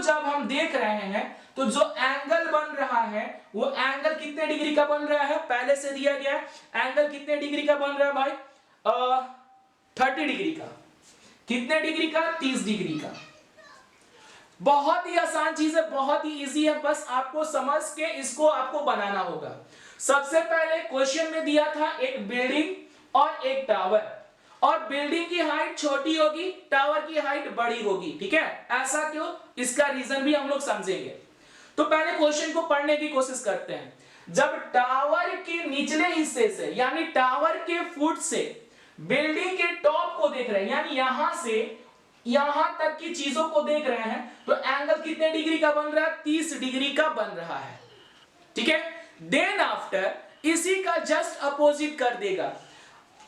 जब हम देख रहे हैं तो जो एंगल बन रहा है वो एंगल कितने डिग्री का बन रहा है, पहले से दिया गया है। एंगल कितने डिग्री का बन रहा है भाई, 30 डिग्री का। कितने डिग्री का, 30 डिग्री का। बहुत ही आसान चीज है, बहुत ही इजी है, बस आपको समझ के इसको आपको बनाना होगा। सबसे पहले क्वेश्चन में दिया था एक बिल्डिंग और एक टावर, और बिल्डिंग की हाइट छोटी होगी, टावर की हाइट बड़ी होगी, ठीक है। ऐसा क्यों, इसका रीजन भी हम लोग समझेंगे। तो पहले क्वेश्चन को पढ़ने की कोशिश करते हैं। जब टावर के निचले हिस्से से यानी टावर के फुट से बिल्डिंग के टॉप को देख रहे हैं, यानी यहां से यहां तक की चीजों को देख रहे हैं, तो एंगल कितने डिग्री का बन रहा है, 30 डिग्री का बन रहा है, ठीक है। देन आफ्टर इसी का जस्ट अपोजिट कर देगा।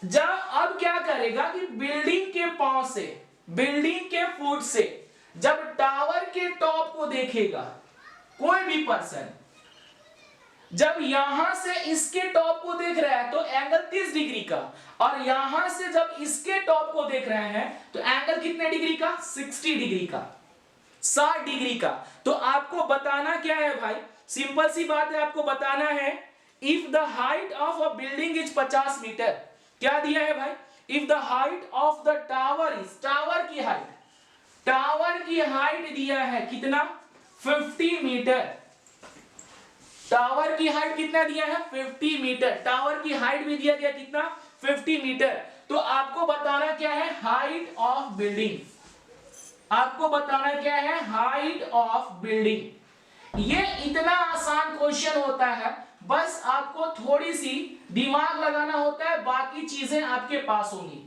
जब अब क्या करेगा कि बिल्डिंग के पांव से, बिल्डिंग के फुट से जब टावर के टॉप को देखेगा कोई भी पर्सन, जब यहां से इसके टॉप को देख रहा है तो एंगल 30 डिग्री का, और यहां से जब इसके टॉप को देख रहे हैं तो एंगल कितने डिग्री का, 60 डिग्री का, 60 डिग्री का। तो आपको बताना क्या है भाई, सिंपल सी बात है, आपको बताना है if the height of a building is 50 metre. क्या दिया है भाई, if the height of the tower is, tower की हाइट, टावर की हाइट दिया है कितना, 50 मीटर। टावर की हाइट कितना दिया है, 50 मीटर। टावर की हाइट भी दिया गया कितना, 50 मीटर। तो आपको बताना क्या है, हाइट ऑफ बिल्डिंग। आपको बताना क्या है, हाइट ऑफ बिल्डिंग। ये इतना आसान क्वेश्चन होता है, बस आपको थोड़ी सी दिमाग लगाना होता है, बाकी चीजें आपके पास होंगी।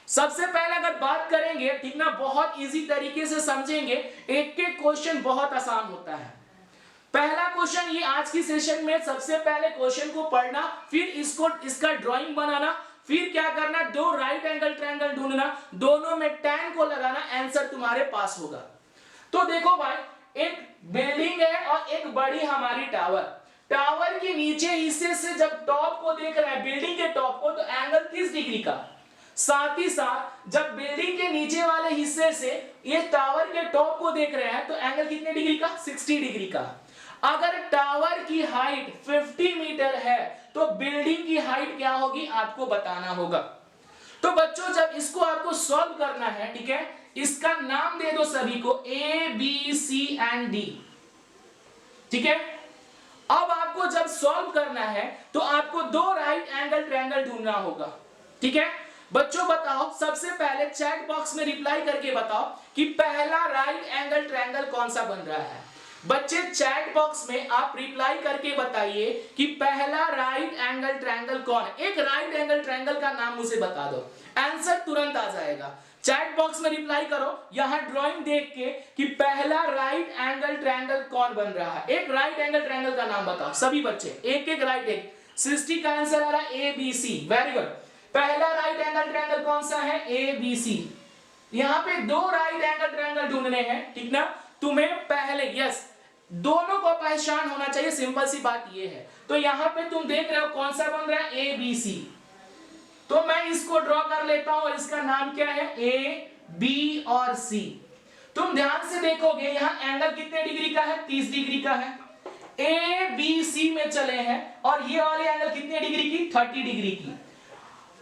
सबसे पहले अगर बात करेंगे, ठीक ना, बहुत इजी तरीके से समझेंगे, एक एक क्वेश्चन बहुत आसान होता है। पहला क्वेश्चन ये आज की सेशन में, सबसे पहले क्वेश्चन को पढ़ना, फिर इसका ड्राइंग बनाना, फिर क्या करना, दो राइट एंगल ट्रायंगल ढूंढना, दोनों में tan को लगाना, आंसर तुम्हारे पास होगा। तो देखो भाई, एक बिल्डिंग है और एक बड़ी हमारी टावर। टावर के नीचे हिस्से से जब टॉप को देख रहा है, बिल्डिंग के टॉप को, तो एंगल 30 डिग्री का। साथ ही साथ जब बिल्डिंग के नीचे वाले हिस्से से ये टावर के टॉप को देख रहे हैं तो एंगल कितने डिग्री का, 60 डिग्री का। अगर टावर की हाइट 50 मीटर है तो बिल्डिंग की हाइट क्या होगी, आपको बताना होगा। तो बच्चों जब इसको आपको सॉल्व करना है, ठीक है, इसका नाम दे दो सभी को, A B C and D, ठीक है। अब आपको जब सॉल्व करना है तो आपको दो राइट एंगल ट्रायंगल ढूंढना होगा, ठीक है। बच्चों बताओ, सबसे पहले चैट बॉक्स में रिप्लाई करके बताओ कि पहला राइट एंगल ट्रायंगल कौन सा बन रहा है। बच्चे चैट बॉक्स में आप रिप्लाई करके बताइए कि पहला राइट एंगल ट्रायंगल कौन है। एक राइट एंगल ट्रायंगल का नाम मुझे बता दो, आंसर तुरंत आ जाएगा। चैट बॉक्स में रिप्लाई करो, यहां ड्राइंग देख के कि पहला राइट एंगल ट्रायंगल कौन बन रहा है। एक राइट एंगल ट्रायंगल का नाम बताओ सभी बच्चे, एक एक राइट, एक सृष्टि का आंसर आ रहा है ABC, वेरी गुड। पहला राइट एंगल ट्रायंगल कौन सा है, ABC। यहां पे दो राइट एंगल ट्रायंगल ढूंढने हैं, ठीक ना। तुम्हें पहले, यस, दोनों को पहचान होना चाहिए, सिंपल सी बात ये है। तो यहां पे तुम देख रहे हो कौन सा बन रहा है, ABC। तो मैं इसको ड्रॉ कर लेता हूं और इसका नाम क्या है, A B और C। तुम ध्यान से देखोगे यहां एंगल कितने डिग्री का है, 30 डिग्री का है। A B C में चले हैं और ये वाले एंगल कितने डिग्री की, 30 डिग्री की।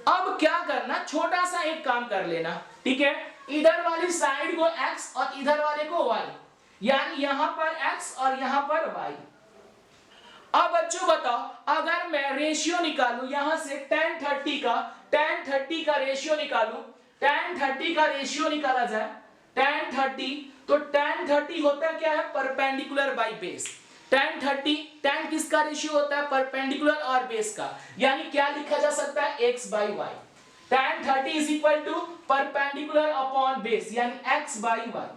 अब क्या करना, छोटा सा एक काम कर लेना, ठीक है। इधर वाली साइड को X और इधर वाले को Y, यानी यहां पर X और यहां पर Y। अब बच्चों बताओ, अगर मैं रेशियो निकालूं यहां से tan 30 का रेशियो निकालूं, tan 30 का रेशियो निकाला जाए, tan 30, तो tan 30 होता क्या है, perpendicular by base. tan 30, tan किसका रेशियो होता है, परपेंडिकुलर और बेस का, यानी क्या लिखा जा सकता है, x by y। tan 30 is equal to perpendicular upon base, यानी x by y।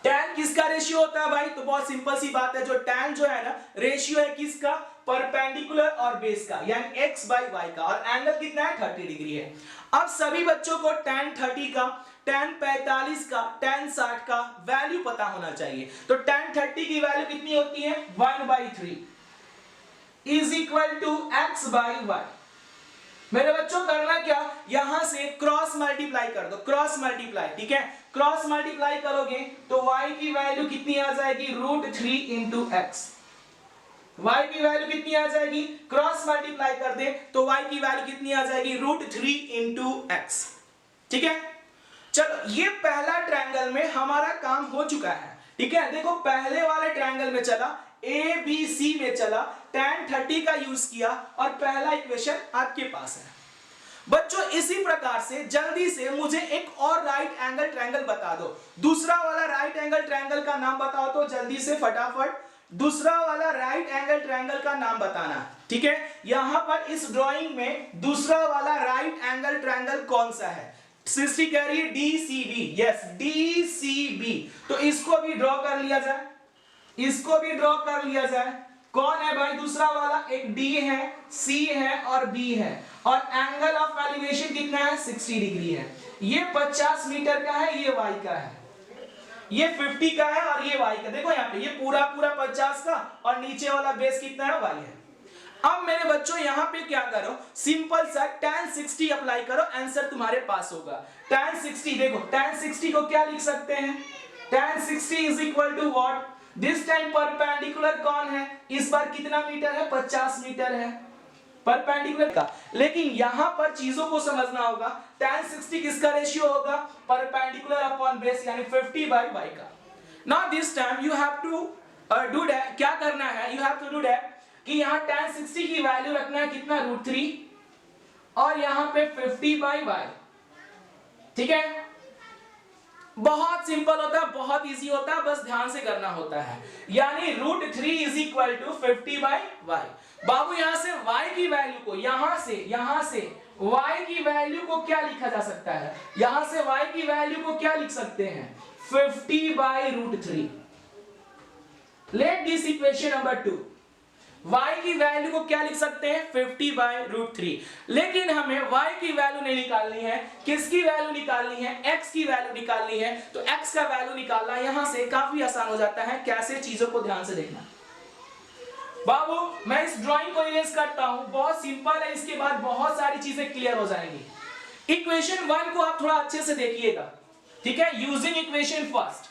tan किसका रेशियो होता है भाई, तो बहुत सिंपल सी बात है, जो tan जो है ना, रेशियो है किसका, परपेंडिकुलर और बेस का, यानी x by y का, और एंगल कितना है, 30 डिग्री है। अब सभी बच्चों को tan 30 का, tan 45 का, tan 60 का वैल्यू पता होना चाहिए। तो tan 30 की वैल्यू कितनी होती है, 1/3 is equal to x by y। मेरे बच्चों करना क्या, यहां से क्रॉस मल्टीप्लाई कर दो, क्रॉस मल्टीप्लाई, ठीक है। क्रॉस मल्टीप्लाई करोगे तो y की वैल्यू कितनी आ जाएगी, √3 इंटू एक्स। y की वैल्यू कितनी आ जाएगी, क्रॉस मल्टीप्लाई कर दे तो y की वैल्यू कितनी आ जाएगी, √3 इंटू एक्स, ठीक है। चलो ये पहला ट्रायंगल में हमारा काम हो चुका है, ठीक है। देखो पहले वाले ट्रायंगल में चला, ए बी सी में चला, tan 30 का यूज किया और पहला इक्वेशन आपके पास है। बच्चों इसी प्रकार से जल्दी से मुझे एक और राइट एंगल ट्रायंगल बता दो। दूसरा वाला राइट एंगल ट्रायंगल का नाम बताओ तो जल्दी से फटाफट, दूसरा वाला राइट एंगल ट्रायंगल का नाम बताना, ठीक है। यहां पर इस ड्राइंग में दूसरा वाला राइट एंगल ट्रायंगल कौन सा है, सृष्टि कह रही है DCB, यस DCB। तो इसको भी ड्रॉ कर लिया जाए, इसको भी ड्रॉ कर लिया जाए। कौन है भाई दूसरा वाला, एक D है, C है और B है, और एंगल ऑफ एलिवेशन कितना है, 60 डिग्री है। ये 50 मीटर का है, ये y का है, ये 50 का है और ये y का। देखो यहाँ पे ये पूरा 50 का और नीचे वाला बेस कितना है, y है। अब मेरे बच्चों यहां पे क्या करो, सिंपल सा tan 60 अप्लाई करो, आंसर तुम्हारे पास होगा। tan 60, देखो tan 60 को क्या लिख सकते हैं, tan 60 is equal to what, this time perpendicular कौन है, इस बार कितना मीटर है, 50 मीटर है परपेंडिकुलर का। लेकिन यहां पर चीजों को समझना होगा, tan 60 किसका रेशियो होगा, परपेंडिकुलर अपॉन बेस यानी 50/y का। Now this time you have to do that, क्या करना है, you have to do that कि यहां tan 60 की वैल्यू रखना है कितना, √3 और यहां पे 50/y, ठीक है। बहुत सिंपल होता है, बहुत इजी होता है, बस ध्यान से करना होता है। यानी √3 इज इक्वल टू 50/y। बाबू यहां से y की वैल्यू को, यहां से y की वैल्यू को क्या लिखा जा सकता है, यहां से y की वैल्यू को क्या लिख सकते हैं, 50/√3। Let this equation number 2, y की वैल्यू को क्या लिख सकते हैं, 50/√3। लेकिन हमें y की वैल्यू नहीं निकालनी है, किसकी वैल्यू निकालनी है, x की वैल्यू निकालनी है। तो x का वैल्यू निकालना यहां से काफी आसान हो जाता है। कैसे, चीजों को ध्यान से देखना। बाबू मैं इस ड्राइंग को इरेज करता हूं, बहुत सिंपल है, इसके बाद बहुत सारी चीजें क्लियर हो जाएंगी। इक्वेशन 1 को आप थोड़ा अच्छे से देखिएगा, ठीक है। Using equation first,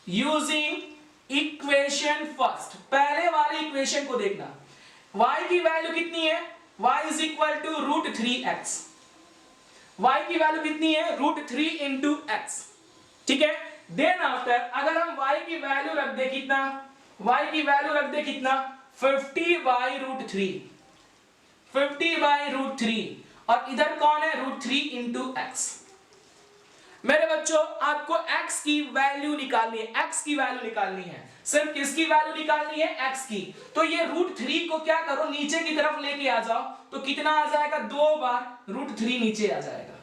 using equation first, पहले वाले इक्वेशन को देखना। y की वैल्यू कितनी है, y is equal to √3x, y की वैल्यू कितनी है, √3 इंटू x, ठीक है। देन आफ्टर अगर हम y की वैल्यू रख दे कितना, y की वैल्यू रख दे कितना, 50/√3, 50/√3, और इधर कौन है, √3 इंटू x। मेरे बच्चों आपको x की वैल्यू निकालनी है, x की वैल्यू निकालनी है, सिर्फ किसकी वैल्यू निकालनी है, x की। तो ये √3 को क्या करो, नीचे की तरफ लेके आ जाओ, तो कितना आ जाएगा, 2 बार √3 नीचे आ जाएगा,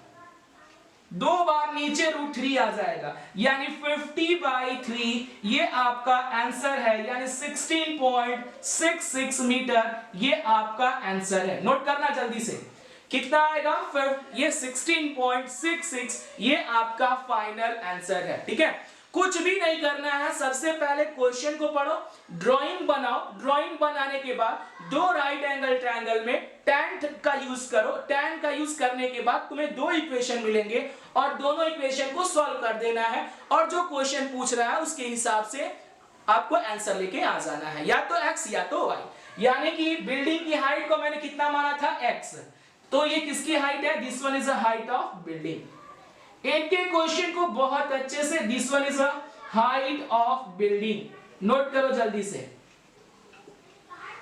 2 बार नीचे √3 आ जाएगा, यानी 50/3 ये आपका आंसर है, यानी 16.66 मीटर ये आपका आंसर है। नोट करना जल्दी से, कितना आएगा, ये 16.66 ये आपका फाइनल आंसर है, ठीक है। कुछ भी नहीं करना है, सबसे पहले क्वेश्चन को पढ़ो, ड्राइंग बनाओ, ड्राइंग बनाने के बाद दो राइट एंगल ट्रायंगल में tan का यूज करो, tan का यूज करने के बाद तुम्हें 2 इक्वेशन मिलेंगे और दोनों इक्वेशन को सॉल्व कर देना है, और जो क्वेश्चन पूछ रहा है उसके हिसाब से आपको आंसर लेके आ जाना है, या तो x या तो y। यानी कि बिल्डिंग की हाइट को मैंने कितना माना था, x, तो ये किसकी हाइट है, this one is the height of building. एक के क्वेश्चन को बहुत अच्छे से, this one is the height of building, note करो जल्दी से।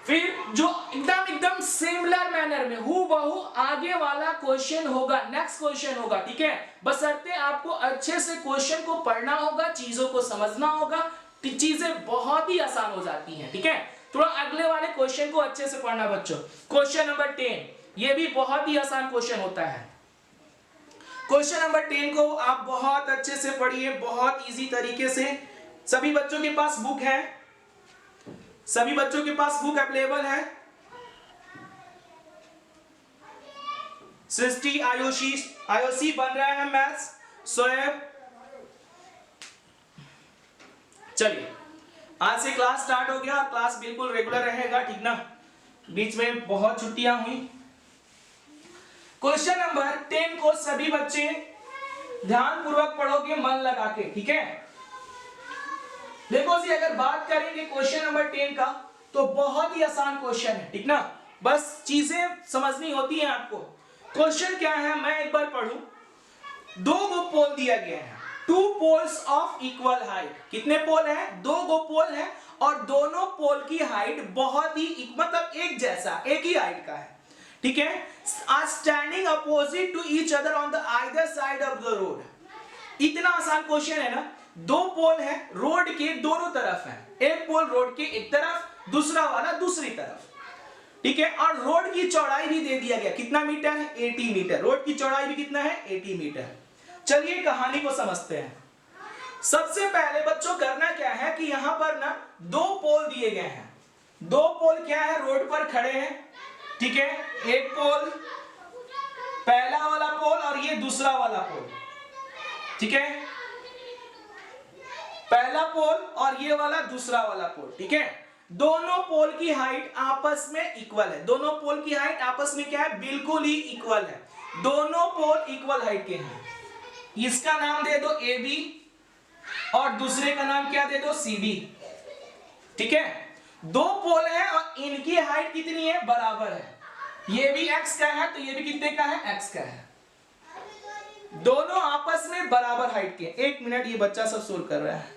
फिर जो एकदम सिमिलर मैनर में हूबहू आगे वाला क्वेश्चन होगा, नेक्स्ट क्वेश्चन होगा, ठीक है। बशर्ते आपको अच्छे से क्वेश्चन को पढ़ना होगा, चीजों को समझना होगा, चीजें बहुत ही आसान हो जाती हैं, ठीक है। थोड़ा अगले वाले क्वेश्चन को अच्छे से पढ़ना बच्चों। क्वेश्चन नंबर 10, ये भी बहुत ही आसान क्वेश्चन होता है। क्वेश्चन नंबर 10 को आप बहुत अच्छे से पढ़िए, बहुत इजी तरीके से। सभी बच्चों के पास बुक है, सभी बच्चों के पास बुक अवेलेबल है। सृष्टि, आयुषी बन रहा है मैथ्स, सोएब। चलिए आज से क्लास स्टार्ट हो गया, क्लास बिल्कुल रेगुलर रहेगा, ठीक ना। बीच में बहुत छुट्टियां हुई। क्वेश्चन नंबर 10 को सभी बच्चे ध्यान पूर्वक पढ़ोगे, मन लगा के, ठीक है। देखो जी, अगर बात करेंगे क्वेश्चन नंबर 10 का तो बहुत ही आसान क्वेश्चन है, ठीक ना, बस चीजें समझनी होती हैं आपको। क्वेश्चन क्या है, मैं एक बार पढ़ूं। दो गो पोल दिया गया है, two poles of equal height. कितने पोल हैं? दो गो पोल है और दोनों पोल की हाइट बहुत ही मतलब एक जैसा, एक ही हाइट का है, ठीक है। Are standing opposite to each other on the either side of the road. इतना आसान क्वेश्चन है ना। दो पोल है, रोड के दोनों तरफ है, एक पोल रोड के एक तरफ, दूसरा वाला दूसरी तरफ, ठीक है। और रोड की चौड़ाई भी दे दिया गया, कितना मीटर है? 80 मीटर। रोड की चौड़ाई भी कितना है? 80 मीटर। चलिए कहानी को समझते हैं। सबसे पहले बच्चों करना क्या है कि यहां पर ना दो पोल दिए गए हैं। दो पोल क्या है? रोड पर खड़े हैं, ठीक है। एक पोल, पहला वाला पोल और ये दूसरा वाला पोल, ठीक है। पहला पोल और ये वाला दूसरा वाला पोल, ठीक है। दोनों पोल की हाइट आपस में इक्वल है। दोनों पोल की हाइट आपस में क्या है? बिल्कुल ही इक्वल है। दोनों पोल इक्वल हाइट के हैं। इसका नाम दे दो AB और दूसरे का नाम क्या दे दो? CD, ठीक है। दो पोल है और इनकी हाइट कितनी है? बराबर है। ये भी x का है तो ये भी कितने का है? x का है। दोनों आपस में बराबर हाइट के। एक मिनट, ये बच्चा सब सोल्व कर रहा है।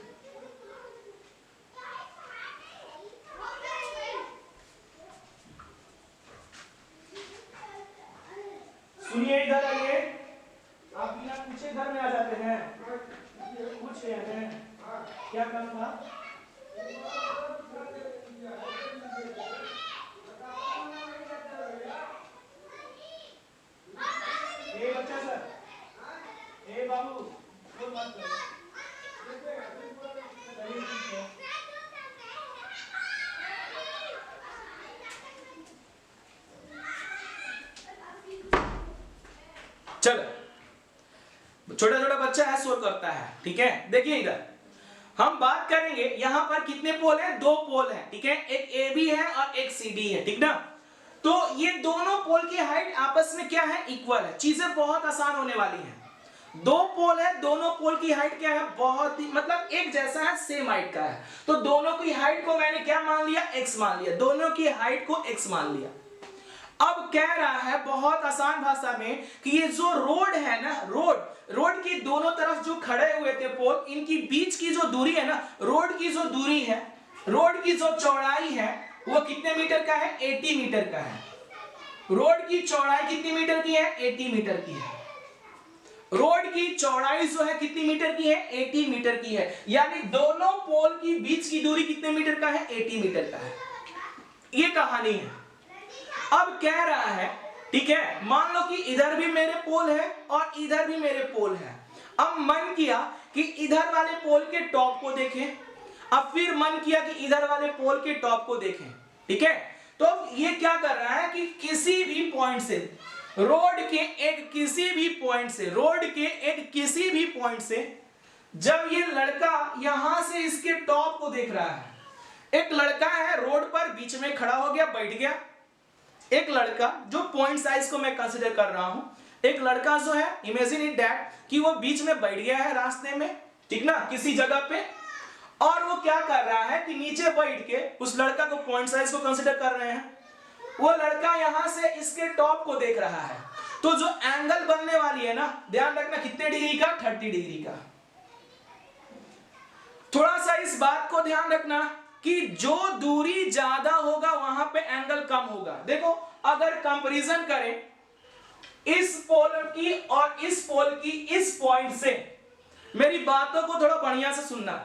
सुनिए, इधर आइए। आप बिना पूछे घर में आ जाते हैं, पूछ रहे हैं क्या काम था? ए बच्चा सर, ए बाबू, बोल मत करो। चलो, छोटा छोटा बच्चा है, सोल्व करता है, ठीक है। देखिए इधर हम बात करेंगे, यहां पर कितने पोल हैं? दो पोल हैं, ठीक है। एक AB है और एक CD है, ठीक ना। तो ये दोनों पोल की हाइट आपस में क्या है? इक्वल है। चीजें बहुत आसान होने वाली हैं। दो पोल है, दोनों पोल की हाइट क्या है? बहुत ही मतलब एक जैसा है, सेम हाइट का है। तो दोनों की हाइट को मैंने क्या मान लिया? x मान लिया। दोनों की हाइट को x मान लिया। अब कह रहा है बहुत आसान भाषा में कि ये जो रोड है ना, रोड की दोनों तरफ जो खड़े हुए थे पोल, इनकी बीच की जो दूरी है ना, रोड की जो दूरी है, रोड की जो चौड़ाई है वो कितने मीटर का है? 80 मीटर का है। रोड की चौड़ाई कितनी मीटर की है? 80 मीटर की है। रोड की चौड़ाई जो है कितनी मीटर की है? 80 मीटर की है। यानी दोनों पोल की बीच की दूरी कितने मीटर का है? 80 मीटर का है। ये कहानी है। अब कह रहा है, ठीक है, मान लो कि इधर भी मेरे पोल है और इधर भी मेरे पोल है। अब मन किया कि इधर वाले पोल के टॉप को देखें, अब फिर मन किया कि इधर वाले पोल के टॉप को देखें, ठीक है। तो ये क्या कर रहा है कि किसी भी पॉइंट से, रोड के एक किसी भी पॉइंट से, रोड के एक किसी भी पॉइंट से, जब ये लड़का यहां से इसके टॉप को देख रहा है, एक लड़का है रोड पर बीच में खड़ा हो गया, बैठ गया। एक लड़का, जो पॉइंट साइज को मैं कंसीडर कर रहा हूं, एक लड़का जो है, इमेजिन इट दैट कि वो बीच में बैठ गया है रास्ते में, ठीक ना, किसी जगह पे, और वो क्या कर रहा है कि नीचे बैठ के उस लड़का को पॉइंट साइज को कंसीडर कर रहे हैं। वो लड़का यहां से इसके टॉप को देख रहा है। तो जो एंगल बनने वाली है ना, ध्यान रखना कितने डिग्री का? 30 डिग्री का। थोड़ा सा इस बात को ध्यान रखना कि जो दूरी ज्यादा होगा वहां पे एंगल कम होगा। देखो, अगर कंपैरिजन करें इस पोल की और इस पोल की इस पॉइंट से, मेरी बातों को थोड़ा बढ़िया से सुनना।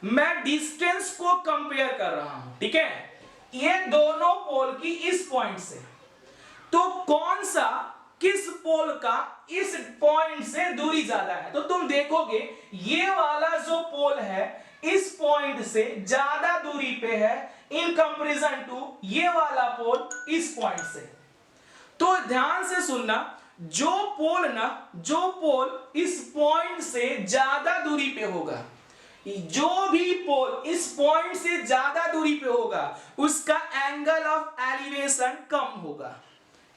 मैं डिस्टेंस को कंपेयर कर रहा हूं, ठीक है, ये दोनों पोल की इस पॉइंट से। तो कौन सा, किस पोल का इस पॉइंट से दूरी ज्यादा है? तो तुम देखोगे ये वाला जो पोल है इस पॉइंट से ज्यादा दूरी पे है इन कंपैरिजन टू ये वाला पोल इस पॉइंट से। तो ध्यान से सुनना, जो पोल इस पॉइंट से ज्यादा दूरी पे होगा, जो भी पोल इस पॉइंट से ज्यादा दूरी पे होगा, उसका एंगल ऑफ एलिवेशन कम होगा।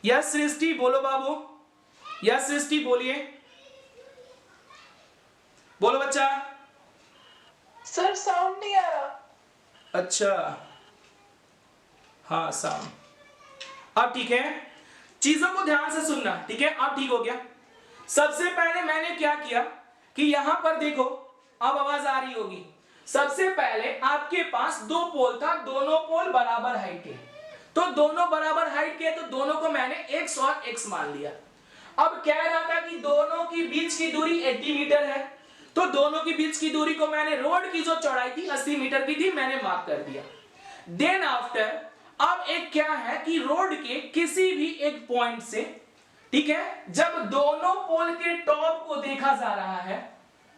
यस सृष्टि, बोलो बाबू। यस सृष्टि बोलिए, बोलो बच्चा। सर साउंड नहीं आ रहा। अच्छा हाँ साउंड, अब ठीक है, चीजों को ध्यान से सुनना, ठीक है, अब ठीक हो गया। सबसे पहले मैंने क्या किया कि यहां पर देखो, अब आवाज आ रही होगी। सबसे पहले आपके पास दो पोल था, दोनों पोल बराबर हाइट के, तो दोनों बराबर हाइट के, तो दोनों को मैंने x और x मान लिया। अब कह रहा था कि दोनों की बीच की दूरी 80 मीटर है, तो दोनों की बीच की दूरी को मैंने, रोड की जो चौड़ाई थी 80 मीटर की थी, मैंने मार्क कर दिया। देन आफ्टर अब एक क्या है कि रोड के किसी भी एक पॉइंट से, ठीक है, जब दोनों पोल के टॉप को देखा जा रहा है,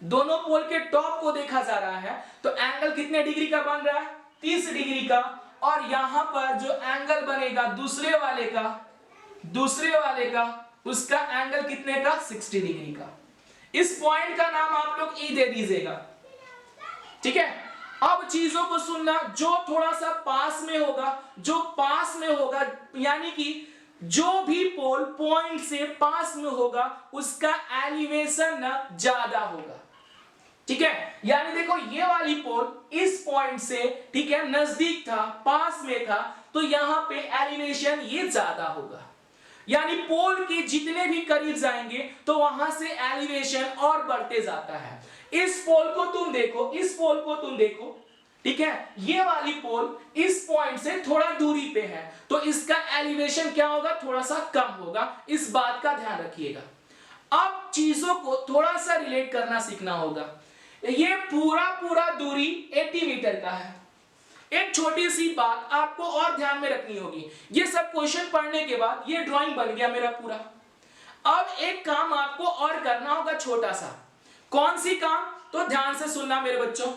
दोनों पोल के टॉप को देखा जा रहा है, तो एंगल कितने डिग्री का बन रहा है, 30 डिग्री का। और यहां पर जो एंगल बनेगा दूसरे वाले का उसका एंगल कितने का, 60 डिग्री का। इस पॉइंट का नाम आप लोग ई दे दीजिएगा, ठीक है। अब चीजों को सुनना, जो थोड़ा सा पास में होगा, जो पास में होगा, यानी कि जो भी पोल पॉइंट से पास में होगा उसका एलिवेशन ना ज्यादा होगा, ठीक है। यानी देखो ये वाली पोल इस पॉइंट से, ठीक है, नजदीक था, पास में था, तो यहां पे एलिवेशन ये ज्यादा होगा। यानी पोल के जितने भी करीब जाएंगे तो वहां से एलिवेशन और बढ़ते जाता है। इस पोल को तुम देखो, इस पोल को तुम देखो, ठीक है, ये वाली पोल इस पॉइंट से थोड़ा दूरी पे है, तो इसका एलिवेशन क्या होगा, थोड़ा सा कम होगा। इस बात का ध्यान रखिएगा। अब चीजों को थोड़ा सा रिलेट करना सीखना होगा। ये पूरा दूरी 80 मीटर का है। एक छोटी सी बात आपको और ध्यान में रखनी होगी, ये सब क्वेश्चन पढ़ने के बाद ये ड्राइंग बन गया मेरा पूरा। अब एक काम आपको और करना होगा छोटा सा। कौन सी काम, तो ध्यान से सुनना मेरे बच्चों।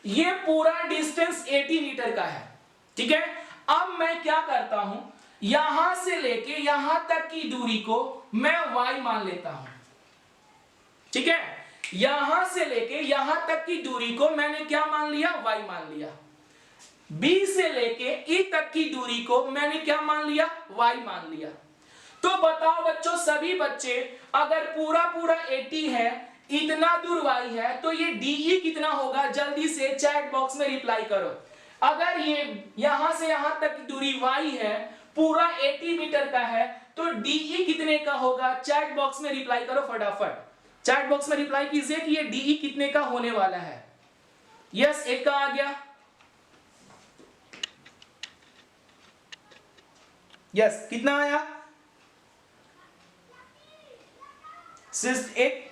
ये पूरा डिस्टेंस 80 मीटर का है, ठीक है। अब मैं क्या करता हूं, यहां से लेके यहां तक की दूरी को मैं y मान लेता हूं, ठीक है। यहां से लेके यहां तक की दूरी को मैंने क्या मान लिया, y मान लिया। B से लेके E तक की दूरी को मैंने क्या मान लिया, y मान लिया। तो बताओ बच्चों, सभी बच्चे, अगर पूरा 80 है, इतना दूर y है, तो ये DE कितना होगा, जल्दी से चैट बॉक्स में रिप्लाई करो। अगर ये यहां से यहां तक की दूरी y है, पूरा 80 मीटर का है, तो DE कितने का होगा, चैट बॉक्स में रिप्लाई करो फटाफट। चैट बॉक्स में रिप्लाई कीजिए कि ये DE कितने का होने वाला है। यस, एक का आ गया, यस, कितना आया, सिर्फ एक।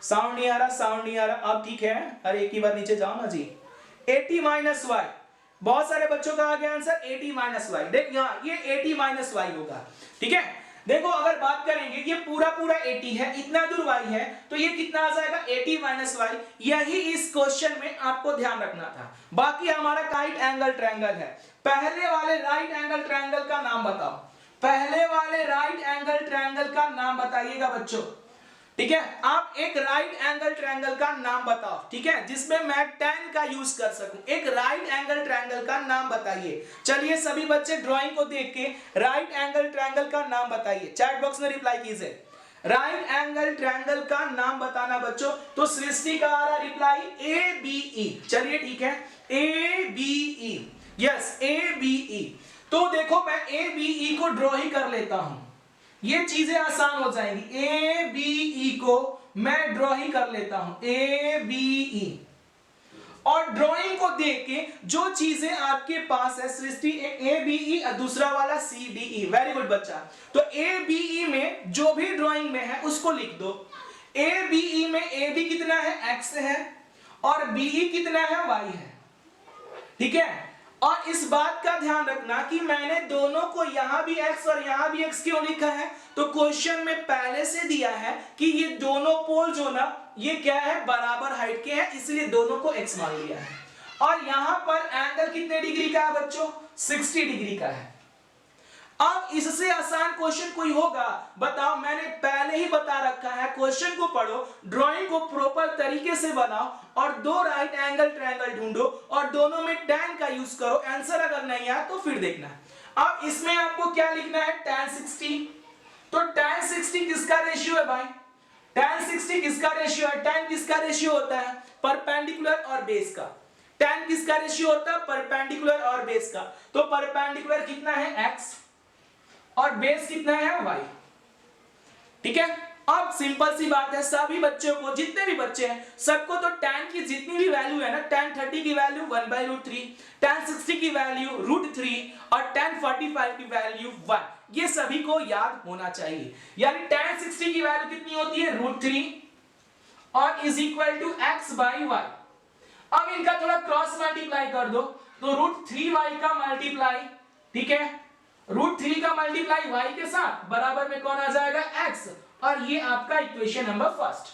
साउंड नहीं आ रहा, साउंड नहीं आ रहा, अब ठीक है। अरे एक ही बार नीचे जाओ ना जी। 80 माइनस वाई, बहुत सारे बच्चों का आ गया आंसर 80 माइनस वाई। देख यहाँ ये 80 माइनस वाई होगा, ठीक है। देखो अगर बात करेंगे, ये पूरा 80 है, इतना दूर y है, तो ये कितना आ जाएगा, 80 माइनस वाई। यही इस क्वेश्चन में आपको ध्यान रखना था। बाकी हमारा राइट एंगल ट्रायंगल है। पहले वाले राइट एंगल ट्रायंगल का नाम बताओ, पहले वाले राइट एंगल ट्रायंगल का नाम बताइएगा बच्चों, ठीक है। आप एक राइट एंगल ट्रायंगल का नाम बताओ, ठीक है, जिसमें मैं tan का यूज कर सकूं। एक राइट एंगल ट्रायंगल का नाम बताइए। चलिए सभी बच्चे ड्राइंग को देख के राइट एंगल ट्रायंगल का नाम बताइए, चैट बॉक्स में रिप्लाई कीजिए। राइट एंगल ट्रायंगल का नाम बताना बच्चों। तो सृष्टि का आ रहा रिप्लाई ABE। चलिए ठीक है, ABE, यस ABE। तो देखो मैं ABE को ड्रॉ ही कर लेता हूं, ये चीजें आसान हो जाएंगी। ABE को मैं ड्रॉ ही कर लेता हूं, ABE। और ड्राइंग को देख के जो चीजें आपके पास है, सृष्टि एक ABE और दूसरा वाला CDE। वेरी गुड बच्चा। तो ABE में जो भी ड्राइंग में है उसको लिख दो। ABE में AB कितना है, X है, और BE कितना है, Y है, ठीक है। और इस बात का ध्यान रखना कि मैंने दोनों को यहां भी x और यहां भी x क्यों लिखा है, तो क्वेश्चन में पहले से दिया है कि ये दोनों पोल जो ना, ये क्या है, बराबर हाइट के हैं, इसलिए दोनों को x मान लिया है। और यहां पर एंगल कितने डिग्री का है बच्चों, 60 डिग्री का है। अब इससे आसान क्वेश्चन कोई होगा बताओ, मैंने पहले ही बता रखा है, क्वेश्चन को पढ़ो, ड्राइंग को प्रॉपर तरीके से बनाओ, और दो राइट एंगल ट्रायंगल ढूंढो और दोनों में tan का यूज करो। आंसर अगर नहीं आया तो फिर देखना। अब इसमें आपको क्या लिखना है, tan 60। तो tan 60 किसका रेशियो है भाई? tan 60 किसका रेशियो है? tan किसका रेशियो होता है? परपेंडिकुलर और बेस का। tan किसका रेशियो होता है? परपेंडिकुलर और बेस का। तो परपेंडिकुलर कितना है? x और बेस कितना है? y। ठीक है, अब सिंपल सी बात है, सभी बच्चों को, जितने भी बच्चे हैं सबको तो tan की जितनी भी वैल्यू है ना, tan 30 की वैल्यू 1/√3, tan 60 की वैल्यू √3 और tan 45 की वैल्यू 1, ये सभी को याद होना चाहिए। यानी tan 60 की वैल्यू कितनी होती है? √3 और इज इक्वल टू x/y। अब इनका थोड़ा क्रॉस मल्टीप्लाई कर दो, तो √3y का मल्टीप्लाई, ठीक है, √3 का मल्टीप्लाई y के साथ बराबर में कौन आ जाएगा? x, और ये आपका इक्वेशन नंबर फर्स्ट।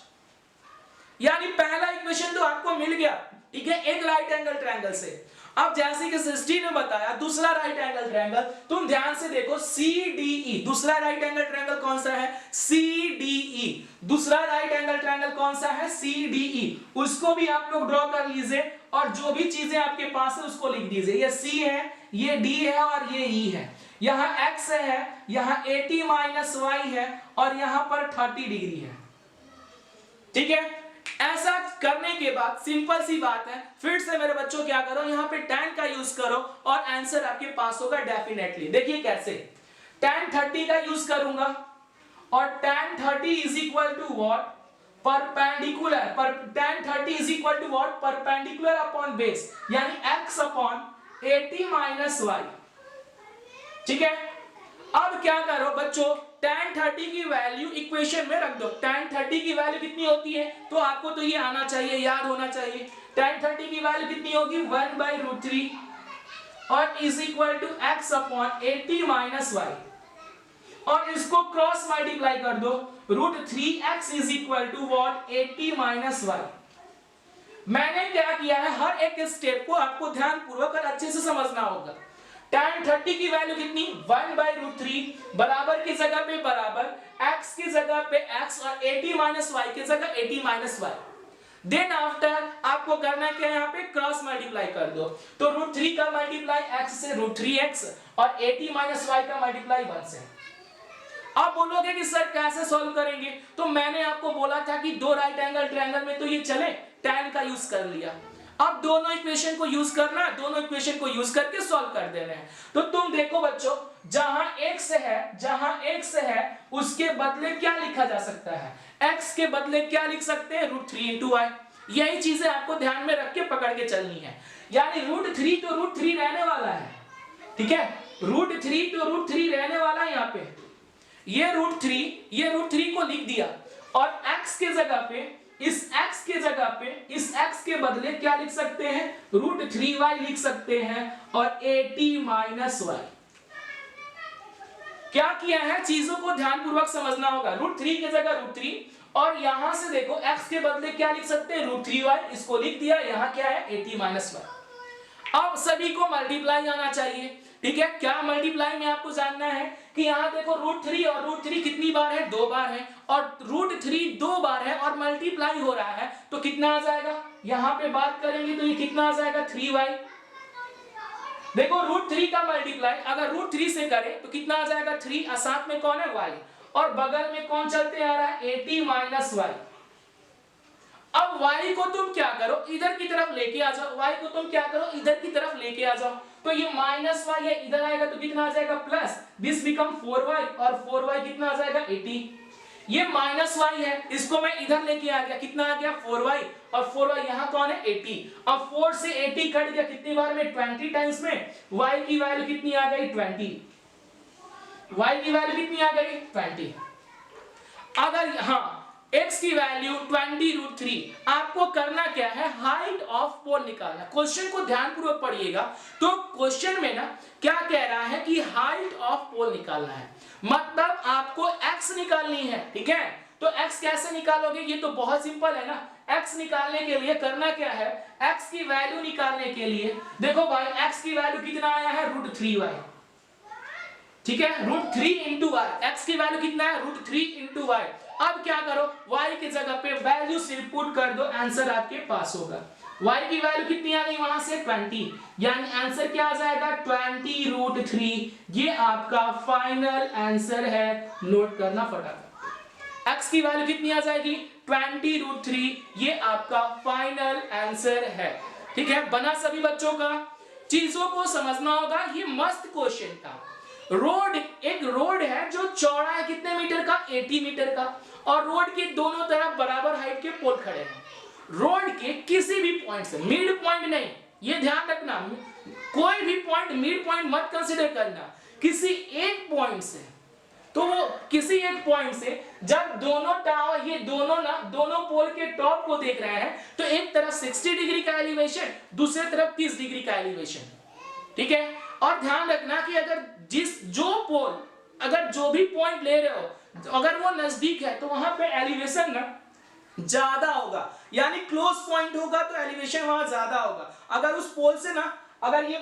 यानी पहला इक्वेशन तो आपको मिल गया, ठीक है, एक राइट एंगल ट्रायंगल से। अब जैसे कि सृष्टि ने बताया दूसरा राइट एंगल ट्रायंगल, तुम ध्यान से देखो CDE, दूसरा राइट एंगल ट्रायंगल कौन सा है? CDE, दूसरा राइट एंगल ट्रायंगल कौन सा है? CDE, उसको भी आप लोग ड्रॉ कर लीजिए और जो भी चीजें आपके पास है उसको लिख दीजिए। ये C है, ये D है और ये E है, यहां x है, यहां 80 माइनस y है और यहां पर 30 डिग्री है। ठीक है, ऐसा करने के बाद सिंपल सी बात है, फिर से मेरे बच्चों क्या करो, यहां पे tan का यूज करो और आंसर आपके पास होगा डेफिनेटली। देखिए कैसे, tan 30 का यूज करूंगा और tan 30 is equal to what? Perpendicular, पर tan 30 is equal to what? Perpendicular upon base, यानी x अपॉन 80 माइनस y। ठीक है, अब क्या करो बच्चों, tan 30 की वैल्यू इक्वेशन में रख दो। tan 30 की वैल्यू कितनी होती है? तो आपको तो ये आना चाहिए, याद होना चाहिए। tan 30 की वैल्यू कितनी होगी? 1/√3 और is equal to x upon 80 minus y, और इसको क्रॉस मल्टीप्लाई कर दो, √3x is equal to what? 80 minus y। मैंने क्या किया है, हर एक स्टेप को आपको ध्यान पूर्वक और अच्छे से समझना होगा। tan 30 की वैल्यू कितनी? 1/√3, बराबर की जगह पे बराबर, x की जगह पे x और 80 माइनस y की जगह 80 माइनस y। देन आफ्टर आपको करना क्या है, यहाँ पे क्रॉस मल्टीप्लाई कर दो, तो √3 का मल्टीप्लाई x से √3x और 80 माइनस y का मल्टीप्लाई 1 से। आप बोलोगे कि सर कैसे सॉल्व करेंगे? तो मैंने आपको बोला था कि दो राइट एंगल ट्रायंगल में तो ये चले, tan का यूज कर लिया। अब दोनों इक्वेशन को यूज करना, दोनों इक्वेशन को यूज करके सॉल्व कर देना है। तो तुम देखो बच्चों, जहां x है उसके बदले क्या लिखा जा सकता है? x के बदले क्या लिख सकते हैं? √3 × y। यही चीजें आपको ध्यान में रख के पकड़ के चलनी है। यानी √3 तो √3 रहने वाला है, ठीक है, √3 तो √3 रहने वाला है। यहाँ पे ये √3 को लिख दिया और x के जगह पे, इस x के जगह पे, इस x के बदले क्या लिख सकते हैं? √3y लिख सकते हैं और 80 माइनस y। क्या किया है, चीजों को ध्यानपूर्वक समझना होगा। √3 की जगह √3 और यहां से देखो x के बदले क्या लिख सकते हैं? √3y, इसको लिख दिया, यहां क्या है? 80 माइनस y। अब सभी को मल्टीप्लाई आना चाहिए, ठीक है। क्या मल्टीप्लाई में आपको जानना है कि यहाँ देखो √3 और √3 कितनी बार है? 2 बार है, और √3 2 बार है और मल्टीप्लाई हो रहा है तो कितना आ जाएगा? यहाँ पे बात करेंगे तो ये कितना आ जाएगा? 3y। देखो √3 का मल्टीप्लाई अगर √3 से करें तो कितना आ जाएगा? 3, और साथ में कौन है? y, और बगल में कौन चलते आ रहा है? 80 माइनस y। अब y को तुम क्या करो, इधर की तरफ लेके आ जाओ, y को तुम क्या करो, इधर की तरफ लेके आ जाओ, तो ये माइनस y है, इधर आएगा तो कितना आ जाएगा? प्लस, दिस बिकम 4y, और 4y कितना आ जाएगा? 80। ये माइनस y है, इसको मैं इधर लेके आ गया, कितना आ गया? 4y, और 4y यहाँ कौन है? 80। अब 4 से 80 कट गया कितनी बार में? 20 टाइम्स में। y की वैल्यू कितनी आ गई? 20। y की वैल्यू कितनी आ गई? 20। अगर हाँ x की वैल्यू 20√3, आपको करना क्या है? हाइट ऑफ पोल निकालना। क्वेश्चन को ध्यानपूर्वक पढ़िएगा, तो क्वेश्चन में ना क्या कह रहा है कि हाइट ऑफ पोल निकालना है, मतलब आपको x निकालनी है, ठीक है। तो x कैसे निकालोगे? ये तो बहुत सिंपल है ना। x निकालने के लिए करना क्या है? x की वैल्यू निकालने के लिए देखो भाई, x की वैल्यू कितना आया है? √3y, ठीक है, √3 × y। x की वैल्यू कितना है? √3 × y। अब क्या करो, y की जगह पे वैल्यू सिर्फ पुट कर दो, आंसर आपके पास होगा। y की वैल्यू कितनी आ गई वहां से 20, यानी आंसर क्या आ जाएगा 20√3। ये आपका फाइनल आंसर है, नोट करना फटाफट। x की वैल्यू कितनी आ जाएगी 20√3, ये आपका फाइनल आंसर है। ठीक है, बना सभी बच्चों का? चीजों को समझना होगा, ये मस्त क्वेश्चन था। रोड, एक रोड है जो चौड़ा है कितने मीटर का 80 मीटर का, और रोड के दोनों तरफ बराबर हाइट के पोल खड़े हैं। रोड के किसी भी पॉइंट से, मिड पॉइंट नहीं, ये ध्यान रखना, कोई भी पॉइंट मिड पॉइंट मत कंसीडर करना, किसी एक पॉइंट से, तो वो किसी एक पॉइंट से जब दोनों टावर, ये दोनों पोल के टॉप को देख रहे हैं, तो एक तरफ 60 डिग्री का एलिवेशन, दूसरे तरफ 30 डिग्री का एलिवेशन। ठीक है, और ध्यान रखना कि अगर जो पोल, अगर जो भी पॉइंट ले रहे हो, अगर वो नजदीक है तो वहां पे एलिवेशन ना ज्यादा होगा, यानी क्लोज पॉइंट होगा तो एलिवेशन वहां ज्यादा होगा। अगर उस पोल से ना, अगर ये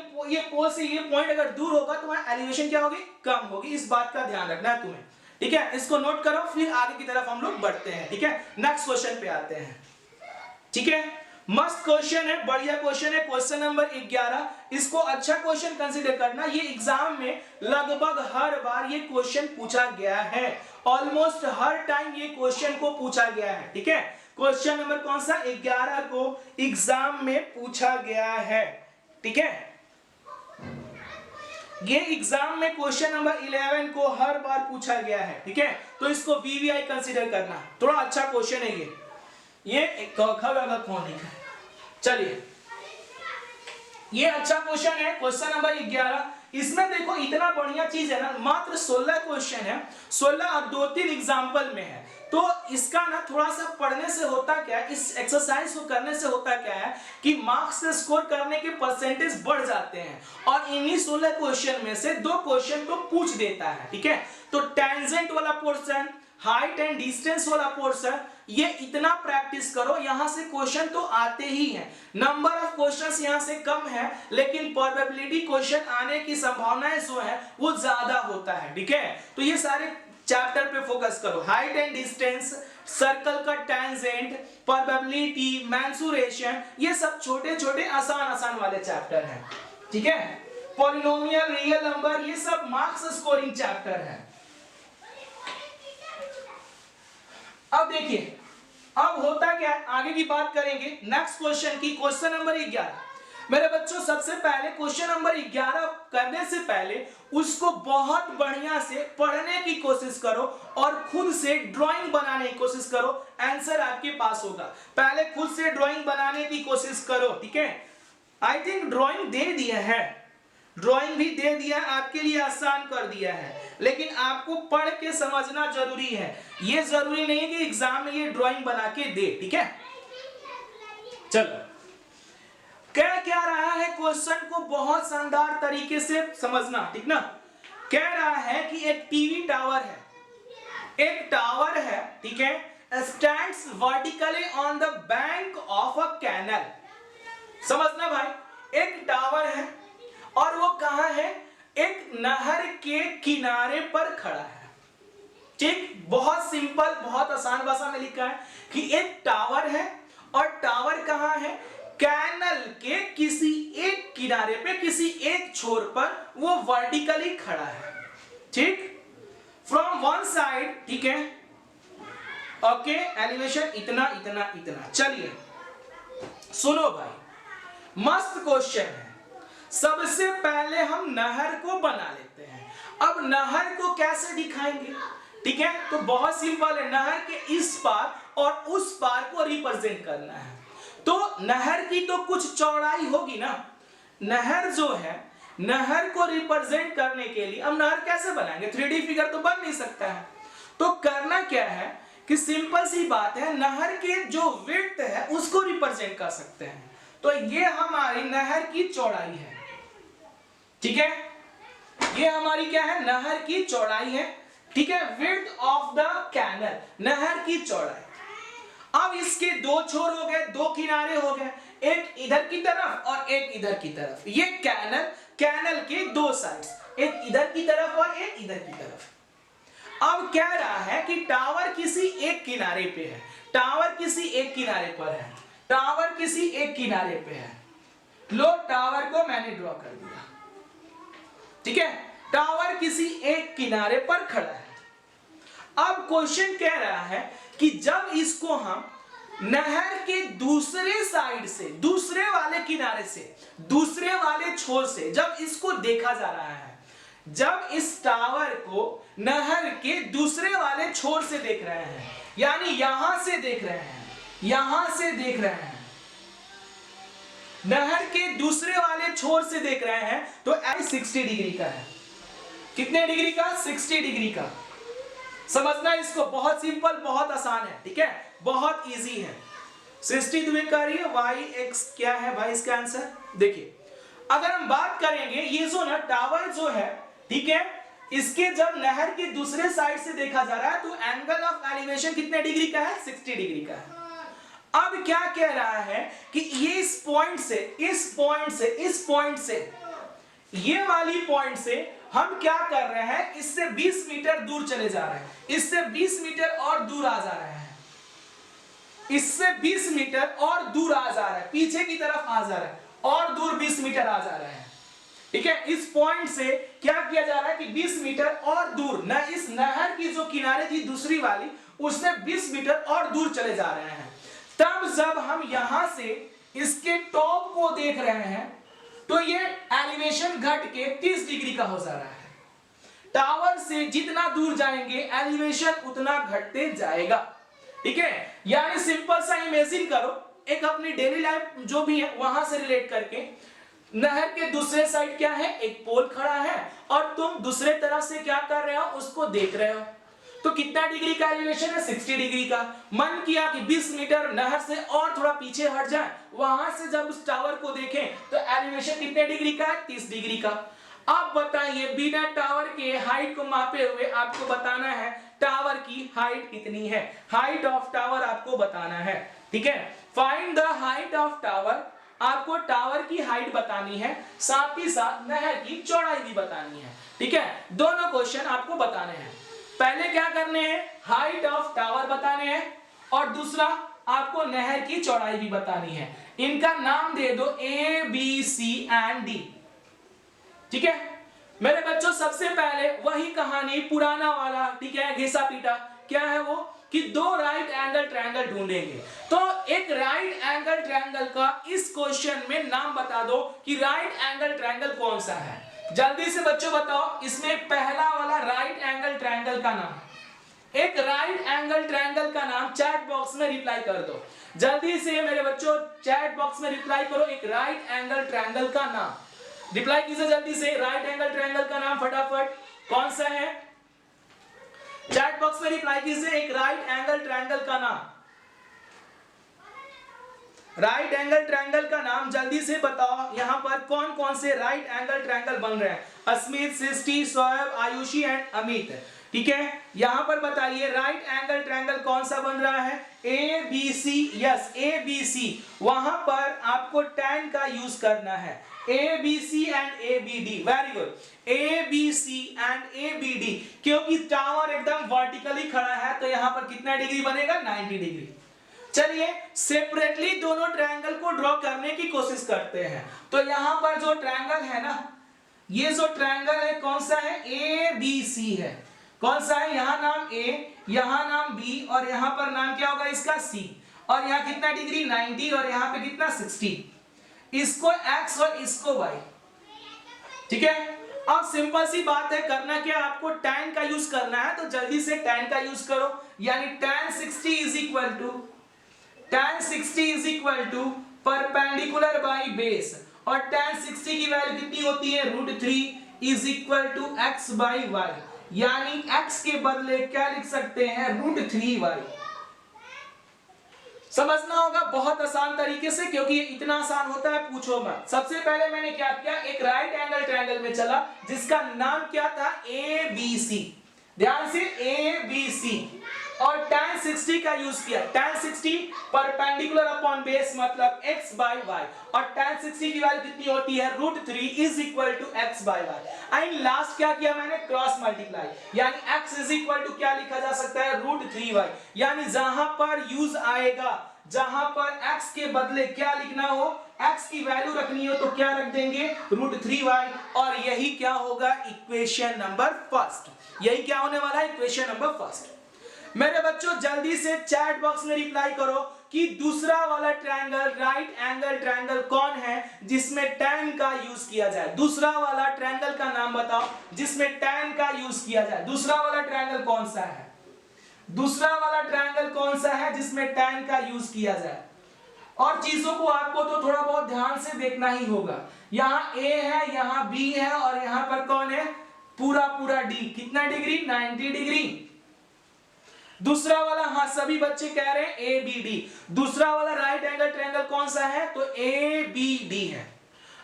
पोल से ये पॉइंट अगर दूर होगा तो वहां एलिवेशन क्या होगी, कम होगी। इस बात का ध्यान रखना है तुम्हें। ठीक है, इसको नोट करो, फिर आगे की तरफ हम लोग बढ़ते हैं। ठीक है, नेक्स्ट क्वेश्चन पे आते हैं। ठीक है, मस्त क्वेश्चन है, बढ़िया क्वेश्चन है, क्वेश्चन नंबर 11। इसको अच्छा क्वेश्चन कंसीडर करना, ये एग्जाम में लगभग हर बार ये क्वेश्चन पूछा गया है, ऑलमोस्ट हर टाइम ये क्वेश्चन को पूछा गया है। ठीक है, क्वेश्चन नंबर कौन सा 11 को एग्जाम में पूछा गया है। ठीक है, ये एग्जाम में क्वेश्चन नंबर 11 को हर बार पूछा गया है। ठीक है, तो इसको वीवीआई कंसीडर करना, थोड़ा अच्छा क्वेश्चन है ये कौन लिखा है, चलिए ये अच्छा क्वेश्चन है, क्वेश्चन नंबर 11। इसमें देखो इतना बढ़िया चीज है ना, मात्र 16 क्वेश्चन है, 16 और 2-3 एग्जाम्पल में है। तो इसका ना थोड़ा सा पढ़ने से होता क्या है, इस एक्सरसाइज को करने से होता क्या है कि मार्क्स से स्कोर करने के परसेंटेज बढ़ जाते हैं, और इन्हीं 16 क्वेश्चन में से 2 क्वेश्चन को पूछ देता है। ठीक है, तो टेंजेंट वाला पोर्शन, हाइट एंड डिस्टेंस वाला पोर्शन, ये इतना प्रैक्टिस करो, यहां से क्वेश्चन तो आते ही हैं। नंबर ऑफ क्वेश्चंस यहां से कम है, लेकिन प्रोबेबिलिटी क्वेश्चन आने की संभावनाएं जो है वो ज्यादा होता है। ठीक है, तो ये सारे चैप्टर पे फोकस करो, हाइट एंड डिस्टेंस, सर्कल का टेंजेंट, प्रोबेबिलिटी, मेंसुरेशन, ये सब छोटे छोटे आसान वाले चैप्टर हैं। ठीक है, पॉलिनोमियल, रियल नंबर, ये सब मार्क्स स्कोरिंग चैप्टर है। अब देखिए, अब होता क्या है, आगे की बात करेंगे नेक्स्ट क्वेश्चन की, क्वेश्चन नंबर 11। मेरे बच्चों, सबसे पहले क्वेश्चन नंबर 11 करने से पहले उसको बहुत बढ़िया से पढ़ने की कोशिश करो और खुद से ड्राइंग बनाने की कोशिश करो, आंसर आपके पास होगा। पहले खुद से ड्राइंग बनाने की कोशिश करो। ठीक है, आई थिंक ड्राइंग दे दिया है, ड्राइंग भी दे दिया, आपके लिए आसान कर दिया है, लेकिन आपको पढ़ के समझना जरूरी है। ये जरूरी नहीं है कि एग्जाम में ये ड्राइंग बना के दे। ठीक है, चलो क्या रहा है, क्वेश्चन को बहुत शानदार तरीके से समझना। ठीक ना, कह रहा है कि एक टीवी टावर है, एक टावर है, ठीक है, stands vertically on the bank of a canal. समझना भाई, एक टावर है और वो कहां है, एक नहर के किनारे पर खड़ा है। ठीक, बहुत सिंपल, बहुत आसान भाषा में लिखा है कि एक टावर है, और टावर कहां है, कैनल के किसी एक किनारे पे, किसी एक छोर पर वो वर्टिकली खड़ा है। ठीक, फ्रॉम वन साइड। ठीक है, ओके, एलिवेशन इतना इतना इतना। चलिए सुनो भाई, मस्त क्वेश्चन है। सबसे पहले हम नहर को बना लेते हैं। अब नहर को कैसे दिखाएंगे? ठीक है, तो बहुत सिंपल है, नहर के इस पार और उस पार को रिप्रेजेंट करना है। तो नहर की तो कुछ चौड़ाई होगी ना, नहर जो है, नहर को रिप्रेजेंट करने के लिए हम नहर कैसे बनाएंगे, 3D फिगर तो बन नहीं सकता है। तो करना क्या है कि सिंपल सी बात है, नहर के जो विड्थ है उसको रिप्रेजेंट कर सकते हैं। तो ये हमारी नहर की चौड़ाई है। ठीक है, ये हमारी क्या है, नहर की चौड़ाई है। ठीक है, विड्थ ऑफ द कैनल, नहर की चौड़ाई। अब इसके 2 छोर हो गए, 2 किनारे हो गए, एक इधर की तरफ और एक इधर की तरफ। ये कैनल के 2 साइड्स, एक इधर की तरफ और एक इधर की तरफ। अब कह रहा है कि टावर किसी एक किनारे पे है, टावर किसी एक किनारे पर है। टावर किसी एक किनारे पे है, लो टावर को मैंने ड्रॉ कर दिया, ठीक है, टावर किसी एक किनारे पर खड़ा है। अब क्वेश्चन कह रहा है कि जब इसको हम नहर के दूसरे साइड से, दूसरे वाले किनारे से, दूसरे वाले छोर से जब इसको देखा जा रहा है, जब इस टावर को नहर के दूसरे वाले छोर से देख रहे हैं, यानी यहां से देख रहे हैं, यहां से देख रहे हैं, नहर के दूसरे वाले छोर से देख रहे हैं, तो 60 डिग्री का है। कितने डिग्री का? 60 डिग्री का। समझना इसको, बहुत सिंपल, बहुत आसान है, ठीक है, बहुत इजी है। 60 दुनी का रही है, वाई एक्स क्या है भाई इसका आंसर? देखिए अगर हम बात करेंगे ये जो ना टावर जो है, ठीक है, इसके जब नहर के दूसरे साइड से देखा जा रहा है तो एंगल ऑफ एलिवेशन कितने डिग्री का है? 60 डिग्री का है। अब क्या कह रहा है कि ये इस पॉइंट से, इस पॉइंट से, इस पॉइंट से, ये वाली पॉइंट से हम क्या कर रहे हैं, इससे 20 मीटर दूर चले जा रहे हैं, इससे 20 मीटर और दूर आ जा रहे हैं, इससे 20 मीटर और दूर आ जा रहा है, पीछे की तरफ आ जा रहा है, और दूर 20 मीटर आ जा रहे हैं, ठीक है। इस पॉइंट से क्या किया जा रहा है कि 20 मीटर और दूर, न इस नहर की जो किनारे थी दूसरी वाली, उससे 20 मीटर और दूर चले जा रहे हैं। तब जब हम यहां से इसके टॉप को देख रहे हैं तो ये एलिवेशन घट के 30 डिग्री का हो जा रहा है। टावर से जितना दूर जाएंगे एलिवेशन उतना घटते जाएगा, ठीक है। यानी सिंपल सा इमेजिन करो, एक अपनी डेली लाइफ जो भी है वहां से रिलेट करके, नहर के दूसरे साइड क्या है, एक पोल खड़ा है और तुम दूसरे तरफ से क्या कर रहे हो, उसको देख रहे हो, तो कितना डिग्री का एलिवेशन है? 60 डिग्री का। मन किया कि 20 मीटर नहर से और थोड़ा पीछे हट जाए, वहां से जब उस टावर को देखें तो एलिवेशन कितने डिग्री का है? 30 डिग्री का। अब बताइए बिना टावर के हाइट को मापे हुए आपको बताना है टावर की हाइट कितनी है, हाइट ऑफ टावर आपको बताना है, ठीक है। Find the height of tower, आपको टावर की हाइट बतानी है, साथ ही साथ नहर की चौड़ाई भी बतानी है, ठीक है। दोनों क्वेश्चन आपको बताने हैं। पहले क्या करने हैं, हाइट ऑफ टावर बताने हैं, और दूसरा आपको नहर की चौड़ाई भी बतानी है। इनका नाम दे दो A B C and D, ठीक है मेरे बच्चों। सबसे पहले वही कहानी पुराना वाला, ठीक है, घिसा पीटा, क्या है वो कि दो राइट एंगल ट्रायंगल ढूंढेंगे। तो एक राइट एंगल ट्रायंगल का इस क्वेश्चन में नाम बता दो कि राइट एंगल ट्रायंगल कौन सा है। जल्दी से बच्चों बताओ, इसमें पहला वाला राइट एंगल ट्रायंगल का नाम, एक राइट एंगल ट्रायंगल का नाम चैट बॉक्स में रिप्लाई कर दो। जल्दी से मेरे बच्चों चैट बॉक्स में रिप्लाई करो, एक राइट एंगल ट्रायंगल का नाम रिप्लाई कीजिए जल्दी से। राइट एंगल ट्रायंगल का नाम फटाफट कौन सा है, चैट बॉक्स में रिप्लाई कीजिए, एक राइट एंगल ट्रायंगल का नाम, राइट एंगल ट्रायंगल का नाम जल्दी से बताओ। यहां पर कौन कौन से राइट एंगल ट्रायंगल बन रहे हैं, अस्मित, सृष्टि, शोएब, आयुषी एंड अमित, ठीक है। यहां पर बताइए राइट एंगल ट्रायंगल कौन सा बन रहा है, A B C, yes A B C. वहां पर आपको tan का यूज करना है, A B C and A B D, very good, A B C and A B D, क्योंकि टावर एकदम वर्टिकली खड़ा है तो यहां पर कितना डिग्री बनेगा, 90 डिग्री। चलिए सेपरेटली दोनों ट्रायंगल को ड्रॉ करने की कोशिश करते हैं। तो यहां पर जो ट्रायंगल है ना, ये जो ट्रायंगल है कौन सा है, ए बी सी है, कौन सा है, यहां नाम ए, यहां नाम बी, और यहां पर नाम क्या होगा इसका सी, और यहां कितना डिग्री 90, और यहां पे कितना 60, इसको x और इसको y, ठीक है। अब सिंपल सी बात है, करना क्या, आपको tan का यूज करना है, तो जल्दी से tan का यूज करो, यानी tan 60 is equal to perpendicular by base, और tan 60 की वैल्यू कितनी होती है, √3 is equal to x by y, यानी x के बदले क्या लिख सकते हैं, √3y। समझना होगा बहुत आसान तरीके से, क्योंकि ये इतना आसान होता है पूछो मत। सबसे पहले मैंने क्या किया, एक राइट एंगल ट्रायंगल में चला जिसका नाम क्या था, ए बी सी, ध्यान से ए बी सी, और tan 60 का यूज किया, tan 60 परपेंडिकुलर अपॉन बेस मतलब x बाई वाई, और tan 60 की वैल्यू कितनी होती है, √3 is equal to x by y. And last क्या किया मैंने, क्रॉस मल्टीप्लाई, यानी x इज इक्वल टू क्या लिखा जा सकता है, √3y, यानी जहां पर यूज आएगा, जहां पर x के बदले क्या लिखना हो, x की वैल्यू रखनी हो तो क्या रख देंगे √3y, और यही क्या होगा इक्वेशन नंबर फर्स्ट, यही क्या होने वाला है इक्वेशन नंबर फर्स्ट। मेरे बच्चों जल्दी से चैट बॉक्स में रिप्लाई करो कि दूसरा वाला ट्रायंगल राइट एंगल ट्रायंगल कौन है जिसमें tan का यूज किया जाए, दूसरा वाला ट्रायंगल का नाम बताओ जिसमें tan का यूज किया जाए, दूसरा वाला ट्रायंगल कौन सा है, दूसरा वाला ट्रायंगल कौन सा है जिसमें tan का यूज किया जाए। और चीजों को आपको तो थोड़ा बहुत ध्यान से देखना ही होगा, यहां A है, यहां B है, और यहां पर कौन है पूरा पूरा D, कितना डिग्री 90 डिग्री। दूसरा वाला, हाँ सभी बच्चे कह रहे हैं ABD, दूसरा वाला राइट एंगल ट्रायंगल कौन सा है तो ABD है।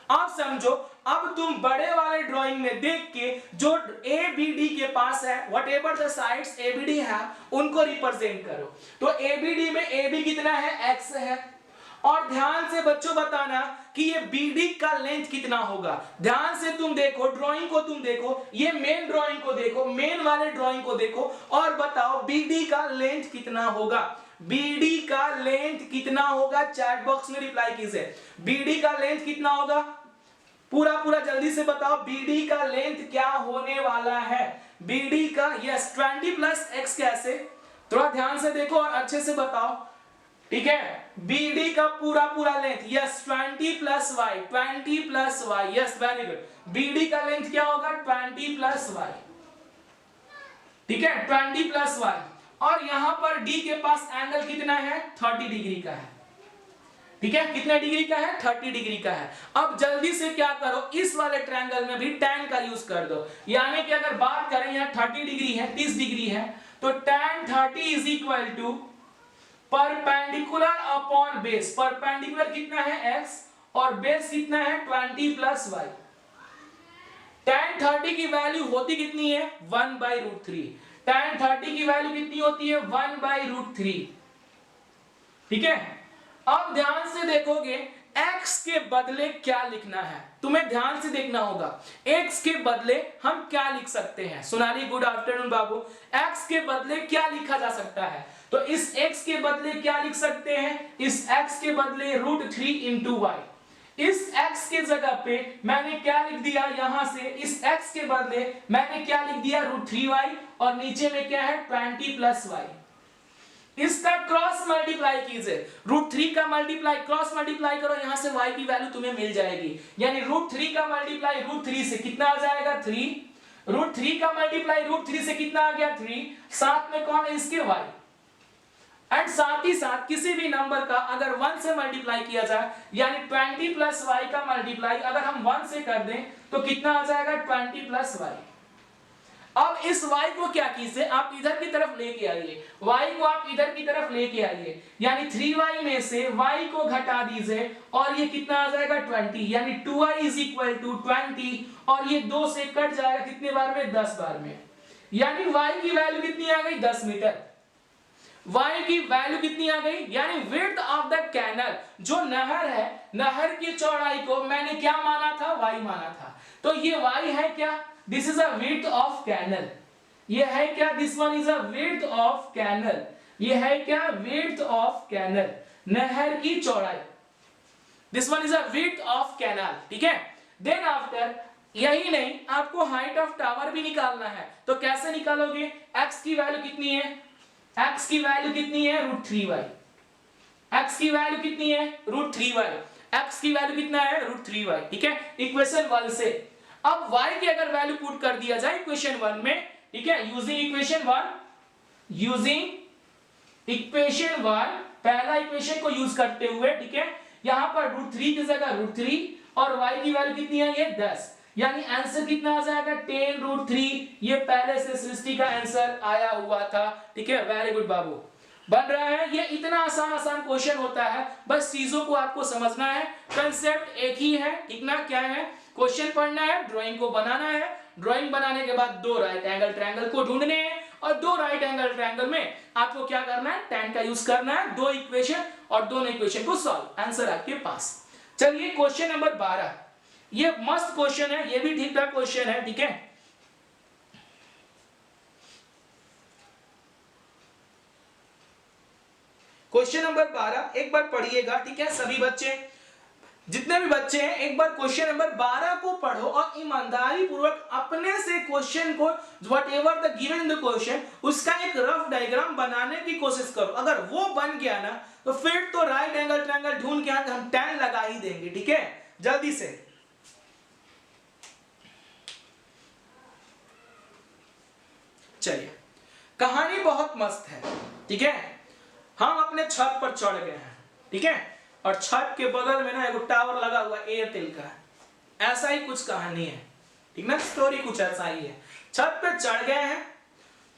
अब समझो, अब तुम बड़े वाले ड्राइंग में देख के जो ABD के पास है व्हाटएवर द साइड्स ABD है उनको रिप्रेजेंट करो। तो ABD में AB कितना है x है, और ध्यान से बच्चों बताना कि ये BD का लेंथ कितना होगा। ध्यान से तुम देखो ड्राइंग को, तुम देखो ये मेन ड्राइंग को देखो, मेन वाले ड्राइंग को देखो और बताओ BD का लेंथ कितना होगा, BD का लेंथ कितना होगा, चैट बॉक्स में रिप्लाई कीजिए BD का लेंथ कितना होगा, पूरा पूरा जल्दी से बताओ BD का लेंथ क्या होने वाला है। BD का यस 20 प्लस x कैसे, थोड़ा ध्यान से देखो और अच्छे से बताओ, ठीक है। BD का पूरा पूरा length yes 20 plus y, 20 plus y, yes very good. BD का लेंथ क्या होगा 20 प्लस y, ठीक है 20 प्लस y, और यहां पर D के पास एंगल कितना है 30 डिग्री का है, ठीक है कितने डिग्री का है 30 डिग्री का है। अब जल्दी से क्या करो, इस वाले ट्रायंगल में भी tan का यूज कर दो, यानी कि अगर बात करें यहाँ 30 डिग्री है 30 डिग्री है तो tan 30 is equal to perpendicular upon base, perpendicular कितना है x और बेस कितना है 20 प्लस y। tan 30 की वैल्यू होती कितनी है 1/√3, tan 30 की वैल्यू कितनी होती है 1/√3, ठीक है। अब ध्यान से देखोगे x के बदले क्या लिखना है, तुम्हें ध्यान से देखना होगा x के बदले हम क्या लिख सकते हैं। सोनाली गुड आफ्टरनून बाबू, x के बदले क्या लिखा जा सकता है, तो इस x के बदले क्या लिख सकते हैं, इस x के बदले √3 इंटू y, इस x के जगह पे मैंने क्या लिख दिया, यहां से इस x के बदले मैंने क्या लिख दिया √3y, और नीचे में क्या है 20 प्लस y। इसका क्रॉस मल्टीप्लाई कीजिए, √3 का मल्टीप्लाई क्रॉस मल्टीप्लाई करो, यहां से y की वैल्यू तुम्हें मिल जाएगी, यानी √3 का मल्टीप्लाई √3 से कितना आ जाएगा 3, √3 का मल्टीप्लाई √3 से कितना आ गया 3, साथ में कौन है इसके y, एंड साथ ही साथ किसी भी नंबर का अगर 1 से मल्टीप्लाई किया जाए यानी 20 प्लस y का मल्टीप्लाई अगर हम 1 से कर दें तो कितना आ जाएगा 20 प्लस y। अब इस y को क्या कीजिए आप इधर की तरफ लेके आइए, y को आप इधर की तरफ लेके आइए, यानी 3y में से y को घटा दीजिए और ये कितना आ जाएगा 20, यानी 2y इज इक्वल टू 20, और ये 2 से कट जाएगा कितने बार में 10 बार में, यानी y की वैल्यू कितनी आ गई 10 मीटर, y की वैल्यू कितनी आ गई, यानी विड्थ ऑफ द कैनल, जो नहर है नहर की चौड़ाई को मैंने क्या माना था y माना था, तो ये y है क्या, this is a width of canal, ये है क्या, this one is a width of canal, ये है क्या विड्थ ऑफ कैनल, नहर की चौड़ाई, this one is a width of canal, ठीक है। देन आफ्टर यही नहीं आपको हाइट ऑफ टावर भी निकालना है, तो कैसे निकालोगे, x की वैल्यू कितनी है, x की वैल्यू कितनी है √3y, x की वैल्यू कितनी है √3y, x की वैल्यू कितना है √3y, ठीक है इक्वेशन 1 से। अब y की अगर वैल्यू पुट कर दिया जाए इक्वेशन 1 में, ठीक है यूजिंग इक्वेशन 1, यूजिंग इक्वेशन 1 पहला इक्वेशन को यूज करते हुए, ठीक है यहां पर √3 की जगह √3 और y की वैल्यू कितनी है ये 10, यानी आंसर कितना आ जाएगा 10√3, ये पहले से सृष्टि का आंसर आया हुआ था, ठीक है वेरी गुड बाबू बन रहा है। ये इतना आसान क्वेश्चन होता है, बस चीजों को आपको समझना है, कंसेप्ट एक ही है, ठीक ना, क्या है क्वेश्चन पढ़ना है, ड्राइंग को बनाना है, ड्राइंग बनाने के बाद 2 राइट एंगल ट्रायंगल को ढूंढने हैं, और 2 राइट एंगल ट्रायंगल में आपको क्या करना है tan का यूज करना है, 2 इक्वेशन और दोनों इक्वेशन को सॉल्व, आंसर आपके पास। चलिए क्वेश्चन नंबर 12, ये मस्त क्वेश्चन है, ये भी ठीक ठाक क्वेश्चन है, ठीक है। क्वेश्चन नंबर 12 एक बार पढ़िएगा, ठीक है सभी बच्चे, जितने भी बच्चे हैं एक बार क्वेश्चन नंबर 12 को पढ़ो और ईमानदारी पूर्वक अपने से क्वेश्चन को what ever the given in the question उसका एक रफ डायग्राम बनाने की कोशिश करो। अगर वो बन गया ना तो फिर तो राइट एंगल ट्रायंगल ढूंढ के हम 10 लगा ही देंगे, ठीक है। जल्दी से चलिए, कहानी बहुत मस्त है, ठीक है। हम अपने छत पर चढ़ गए हैं, ठीक है, और छत के बगल में ना एक टावर लगा हुआ एयरटेल का, ऐसा ही कुछ कहानी है, ठीक ना, स्टोरी कुछ ऐसा ही है। छत पे चढ़ गए हैं,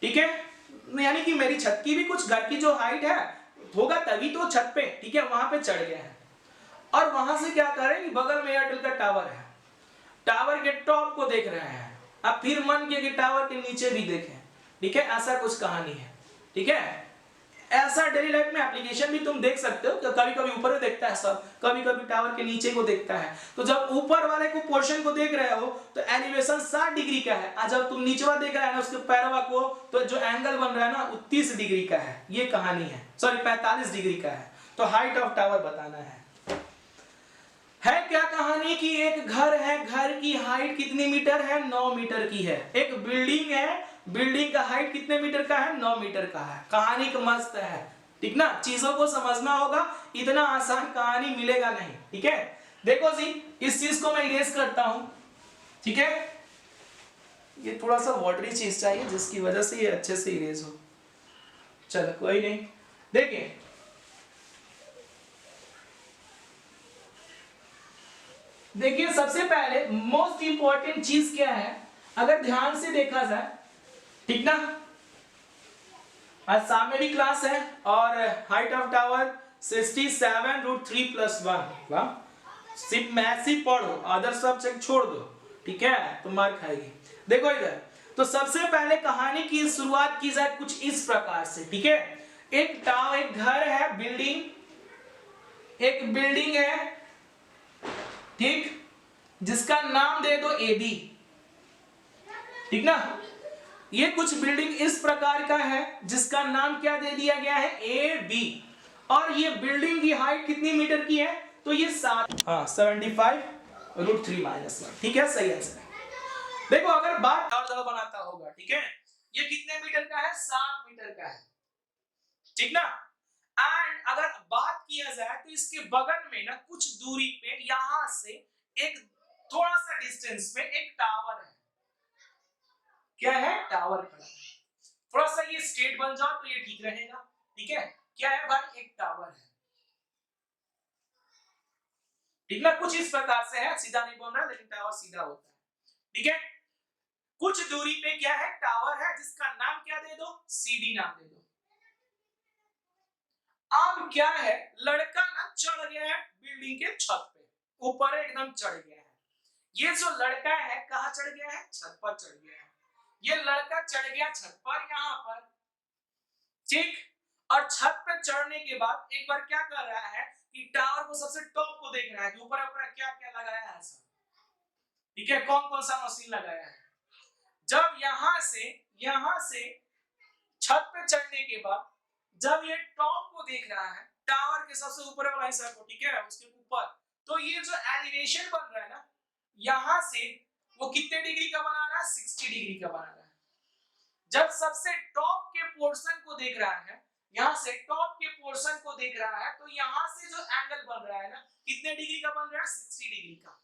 ठीक है, यानी कि मेरी छत की भी कुछ घर की जो हाइट है होगा तभी तो छत पे, ठीक है, वहां पे चढ़ गए हैं। और वहां से क्या कर रहे हैं, बगल में एयरटेल का टावर है, टावर के टॉप को देख रहे हैं। अब फिर मन किया कि टावर के नीचे भी देखें, ठीक है, ऐसा कुछ कहानी है, ठीक है। ऐसा डेली लाइफ में एप्लीकेशन भी तुम देख सकते हो, कभी कभी ऊपर देखता है सब, कभी कभी टावर के नीचे को देखता है। तो जब ऊपर वाले को पोर्शन को देख रहे हो तो एलिवेशन 60 डिग्री का है, और जब तुम नीचवा देख रहे हो ना उसके पैरवा को, तो जो एंगल बन रहा है ना वो 30 डिग्री का है। ये कहानी है, सॉरी 45 डिग्री का है। तो हाइट ऑफ टावर बताना है क्या कहानी की एक घर है, घर की हाइट कितनी मीटर है, 9 मीटर की है। एक बिल्डिंग है, बिल्डिंग का हाइट कितने मीटर का है, 9 मीटर का है। कहानी का मस्त है, ठीक ना, चीजों को समझना होगा, इतना आसान कहानी मिलेगा नहीं, ठीक है। देखो जी, इस चीज को मैं इरेज करता हूं, ठीक है, ये थोड़ा सा वाटरी चीज चाहिए जिसकी वजह से ये अच्छे से इरेज हो। चलो कोई नहीं, देखिए देखिए सबसे पहले मोस्ट इंपॉर्टेंट चीज क्या है, अगर ध्यान से देखा जाए, ठीक ना, आज सामने भी क्लास है और हाइट ऑफ टावर 67√3+1। वाह, सिर्फ मैथ्स ही पढ़ो, अदर सब्जेक्ट छोड़ दो, ठीक है, तो मार खाएगी। देखो इधर, तो सबसे पहले कहानी की शुरुआत की जाए कुछ इस प्रकार से, ठीक है। एक टावर, एक घर है, बिल्डिंग, एक बिल्डिंग है, ठीक, जिसका नाम दे दो AB, ठीक ना। ये कुछ बिल्डिंग इस प्रकार का है जिसका नाम क्या दे दिया गया है, AB। और ये बिल्डिंग की हाइट कितनी मीटर की है, तो ये 75√3-1, ठीक है, सही आंसर है। देखो अगर बात और ज्यादा बनाता होगा, ठीक है, ये कितने मीटर का है, 7 मीटर का है, ठीक ना। एंड अगर बात किया जाए तो इसके बगल में ना कुछ दूरी पे यहां से एक थोड़ा सा डिस्टेंस पे एक टावर है। क्या है, टावर खड़ा है। थोड़ा सा ये स्ट्रेट बन जाओ तो ये ठीक रहेगा, ठीक है। क्या है भाई, एक टावर है, ठीक ना, कुछ इस प्रकार से है, सीधा नहीं बन रहा लेकिन टावर सीधा होता है, ठीक है। कुछ दूरी पे क्या है, टावर है, जिसका नाम क्या दे दो, CD नाम दे दो। अब क्या है, लड़का ना चढ़ गया है बिल्डिंग के छत पे, ऊपर एकदम चढ़ गया है। ये जो लड़का है कहां चढ़ गया है, छत पर चढ़ गया है। ये लड़का चढ़ गया छत पर, यहां पर, ठीक। और छत पर चढ़ने के बाद एक बार क्या कर रहा है कि टावर को सबसे टॉप को देख रहा है कि ऊपर ऊपर क्या क्या लगाया है ऐसा, ठीक है, कौन कौन सा मशीन लगाया है। जब यहां से छत पे चढ़ने के बाद जब ये टॉप को देख रहा है, टावर के सबसे ऊपर वाला हिस्सा को, ठीक है, उसके ऊपर, तो ये जो एलिवेशन बन रहा है ना, यहां से वो कितने डिग्री का बना रहा है, 60 डिग्री का बना रहा है। जब सबसे टॉप के पोर्शन को देख रहा है, यहां से टॉप के पोर्शन को देख रहा है, तो यहां से जो एंगल बन रहा है ना, कितने डिग्री का बन रहा है, 60 डिग्री का,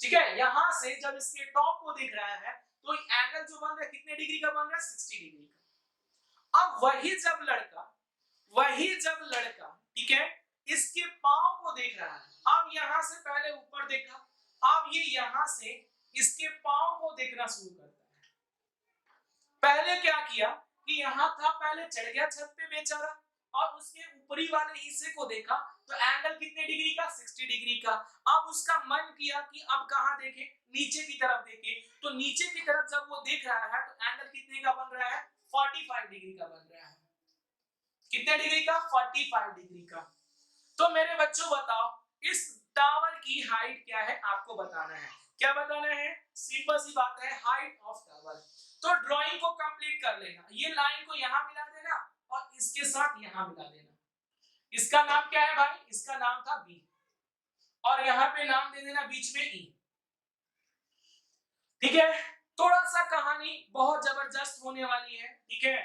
ठीक है। यहां से जब इसके टॉप को देख रहा है तो एंगल जो बन रहा है कितने डिग्री का बन रहा है, 60 डिग्री का। अब वही जब लड़का, ठीक है, इसके पांव को देख रहा है, अब यहां से पहले ऊपर देखा, अब ये यहां से इसके पांव को देखना शुरू करता है। पहले क्या किया कि यहां था, पहले चढ़ गया छत पे बेचारा, और उसके ऊपरी वाले हिस्से को देखा तो एंगल कितने डिग्री का, 60 डिग्री का। अब उसका मन किया कि अब कहां देखे, नीचे की तरफ देखे, तो नीचे की तरफ जब वो देख रहा है तो एंगल कितने का बन रहा है, 45 डिग्री का बन रहा है। कितने डिग्री का, 45 डिग्री का। तो मेरे बच्चों बताओ इस टावर की हाइट क्या है, आपको बताना है। क्या बताना है, सिंपल सी बात है, हाइट ऑफ टावर। तो ड्राइंग को कंप्लीट कर लेना, ये लाइन को यहां मिला देना और इसके साथ यहां मिला देना, इसका नाम क्या है भाई, इसका नाम था बी, और यहां पे नाम दे देना बीच में ई। ठीक है, थोड़ा सा कहानी बहुत जबरदस्त होने वाली है। ठीक है,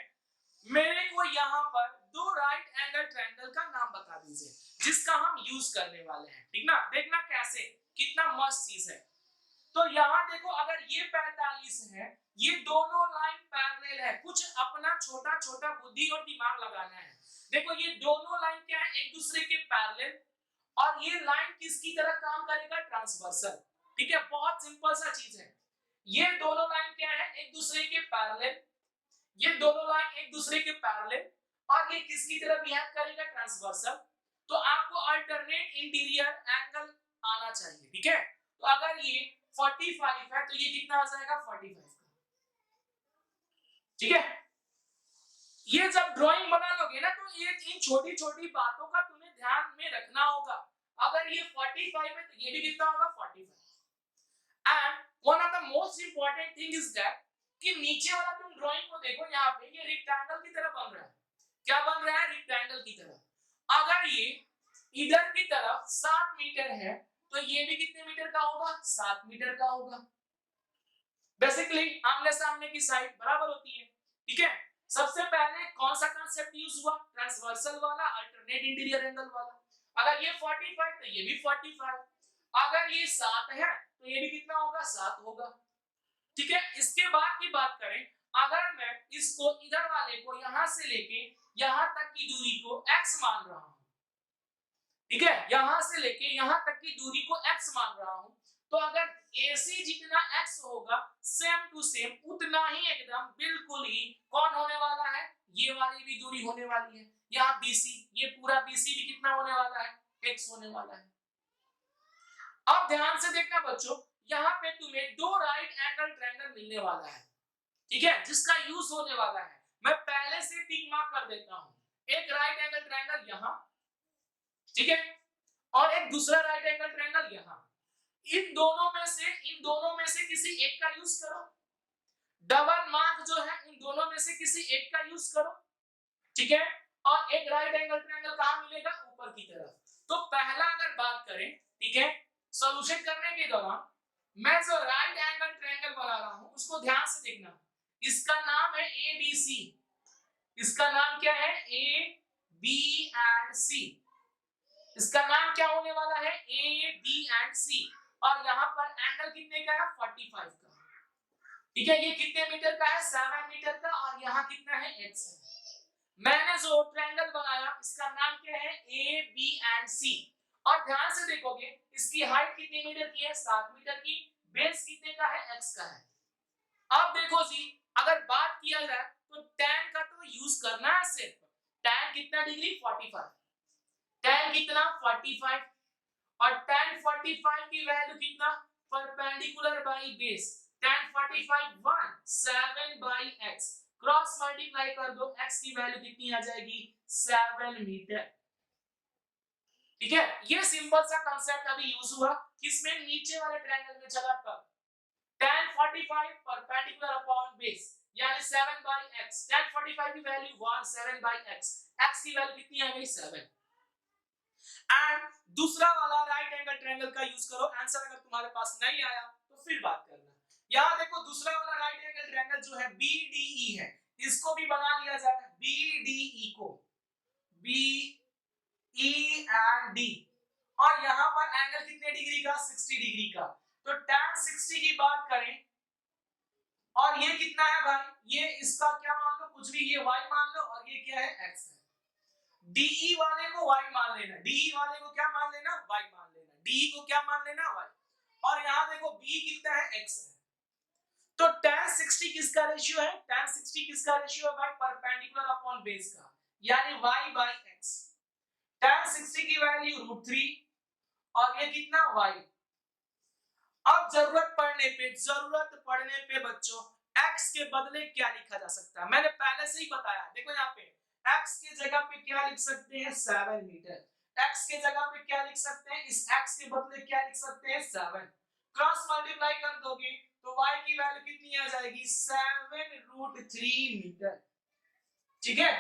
मेरे को यहां पर दो राइट एंगल ट्रायंगल का नाम बता दीजिए जिसका हम यूज करने वाले हैं। ठीक ना, देखना कैसे, कितना मस्त चीज है। तो यहां देखो, अगर ये 45 है, ये दोनों लाइन पैरेलल है, कुछ अपना छोटा छोटा बुद्धि और दिमाग लगाना है। देखो ये दोनों लाइन क्या है, एक दूसरे के पैरेलल, और ये लाइन किसकी तरह काम करेगा, ट्रांसवर्सल। ठीक है, बहुत सिंपल सा चीज है। ये दोनों लाइन क्या है, एक दूसरे के पैरेलल, ये दोनों लाइन एक दूसरे के पैरेलल, और ये किसकी तरह बिहेव करेगा, ट्रांसवर्सल। तो आपको अल्टरनेट इंटीरियर एंगल आना चाहिए। ठीक है, तो अगर ये 45 है तो ये कितना आ जाएगा, 45 का। ठीक है, ये जब ड्राइंग बना लोगे ना, तो ये इन छोटी छोटी बातों का तुम्हें ध्यान में रखना होगा। अगर ये 45 है तो ये भी कितना होगा, 45। And one of the most important thing is that कि नीचे वाला तुम ड्राइंग को देखो, यहाँ पे ये रेक्टेंगल की तरह बन रहा है। क्या बन रहा है, रेक्टेंगल की तरह। अगर ये इधर की तरफ 7 मीटर है तो ये भी कितने मीटर का होगा, 7 मीटर का होगा। बेसिकली आमने सामने की साइड बराबर होती है। ठीक है, सबसे पहले कौन सा कांसेप्ट यूज हुआ, ट्रांसवर्सल वाला, अल्टरनेट इंटीरियर एंगल वाला। अगर ये 45 तो ये भी 45, अगर ये 7 है तो ये भी कितना होगा, 7 होगा। ठीक है, इसके बाद की बात करें, अगर मैं इसको इधर वाले को यहां से लेके यहां तक की दूरी को x मान रहा हूं, ठीक है, यहां से लेके यहां तक की दूरी को x मान रहा हूं, तो अगर AC जितना x होगा, सेम टू सेम उतना ही एकदम बिल्कुल ही कौन होने वाला है, ये वाली भी दूरी होने वाली है। यहाँ BC, ये पूरा BC भी कितना होने वाला है, x होने वाला है। अब ध्यान से देखना बच्चों, यहाँ पे तुम्हें दो राइट एंगल ट्रायंगल मिलने वाला है। ठीक है, जिसका यूज होने वाला है, मैं पहले से टिक मार्क कर देता हूं। एक राइट एंगल ट्रायंगल यहां, ठीक है, और एक दूसरा राइट एंगल ट्रायंगल यहां। इन दोनों में से किसी एक का यूज करो। डबल मार्क जो है, इन दोनों में से किसी एक का यूज करो। ठीक है, और एक राइट एंगल ट्रायंगल कहां मिलेगा, ऊपर की तरफ। तो पहला अगर बात करें, ठीक है, सॉल्यूशन करने के दौरान मैं जो राइट एंगल ट्रायंगल बना रहा हूं उसको ध्यान से देखना। इसका नाम है ABC। इसका नाम क्या है, A B एंड C। इसका नाम क्या होने वाला है, A B एंड C। और यहाँ पर एंगल कितने का है, 45 का। ठीक है, ये कितने मीटर का है, 7 मीटर का, और यहाँ कितना है, x है। मैंने जो ट्रायंगल बनाया इसका नाम क्या है, A B एंड C। और ध्यान से देखोगे इसकी हाइट कितने मीटर की है, 7 मीटर की। बेस कितने का है, x का है। अब देखो जी, अगर बात किया जाए तो tan का तो यूज करना है सिर्फ। tan कितना डिग्री, 45। tan कितना, 45, और tan 45 की वैल्यू कितना, perpendicular by base. tan 45 1 7 by x, cross multiply कर दो, x की वैल्यू कितनी आ जाएगी, 7 मीटर। ठीक है, ये सिंपल सा कांसेप्ट अभी यूज हुआ, किसमें, नीचे वाले ट्रायंगल में चला तब। tan 45 परपेंडिकुलर अपॉन बेस, यानी 7 बाई x। tan 45 की वैल्यू 1 7 बाई x, x की वैल्यू कितनी आ गई, 7। एंड दूसरा वाला राइट एंगल ट्रायंगल का यूज करो। आंसर अगर तुम्हारे पास नहीं आया तो फिर बात करना। यहां देखो दूसरा वाला राइट एंगल ट्रायंगल जो है BDE है, इसको भी बना लिया जाए, BDE को, BE एंड D, और यहां पर एंगल कितने डिग्री का, 60 डिग्री का। तो tan 60 की बात करें, और ये कितना है भाई, ये इसका क्या मान लो, कुछ भी, ये y मान लो, और ये क्या है, x है। DE वाले को y मान लेना, DE वाले को क्या मान लेना, y मान लेना, DE को क्या मान लेना, y। और यहां देखो b कितना है, x है। तो tan 60 किसका रेशियो है, tan 60 किसका रेशियो है भाई, परपेंडिकुलर अपॉन बेस का, यानी y बाई x। tan 60 की वैल्यू √3, और ये कितना, y। अब जरूरत पड़ने पे बच्चों x के बदले क्या लिखा जा सकता है, मैंने पहले से ही बताया। देखो यहाँ पे x के जगह पे क्या लिख सकते हैं, 7 मीटर। x के जगह पे क्या लिख सकते हैं, इस x के बदले क्या लिख सकते हैं, 7। क्रॉस मल्टीप्लाई कर दोगे तो y की वैल्यू कितनी आ जाएगी, 7 √3 मीटर। ठीक है,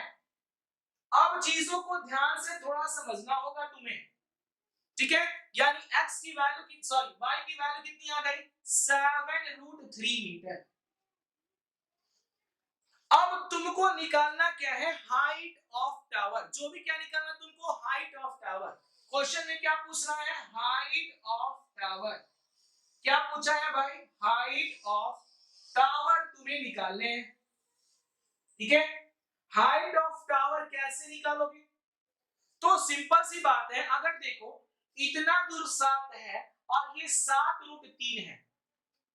अब चीजों को ध्यान से थोड़ा समझना होगा तुम्हें, ठीक है। यानी x की वैल्यू की सॉरी y की वैल्यू कितनी आ गई 7√3 मीटर। अब तुमको निकालना क्या है हाइट ऑफ टावर, जो भी क्या निकालना तुमको हाइट ऑफ टावर। क्वेश्चन में क्या पूछ रहा है हाइट ऑफ टावर, क्या पूछा है भाई हाइट ऑफ टावर तुम्हें निकालने हैं, ठीक है। हाइट ऑफ टावर कैसे निकालोगे, तो सिंपल सी बात है, अगर देखो इतना दूर 7 है और ये 7√3 है,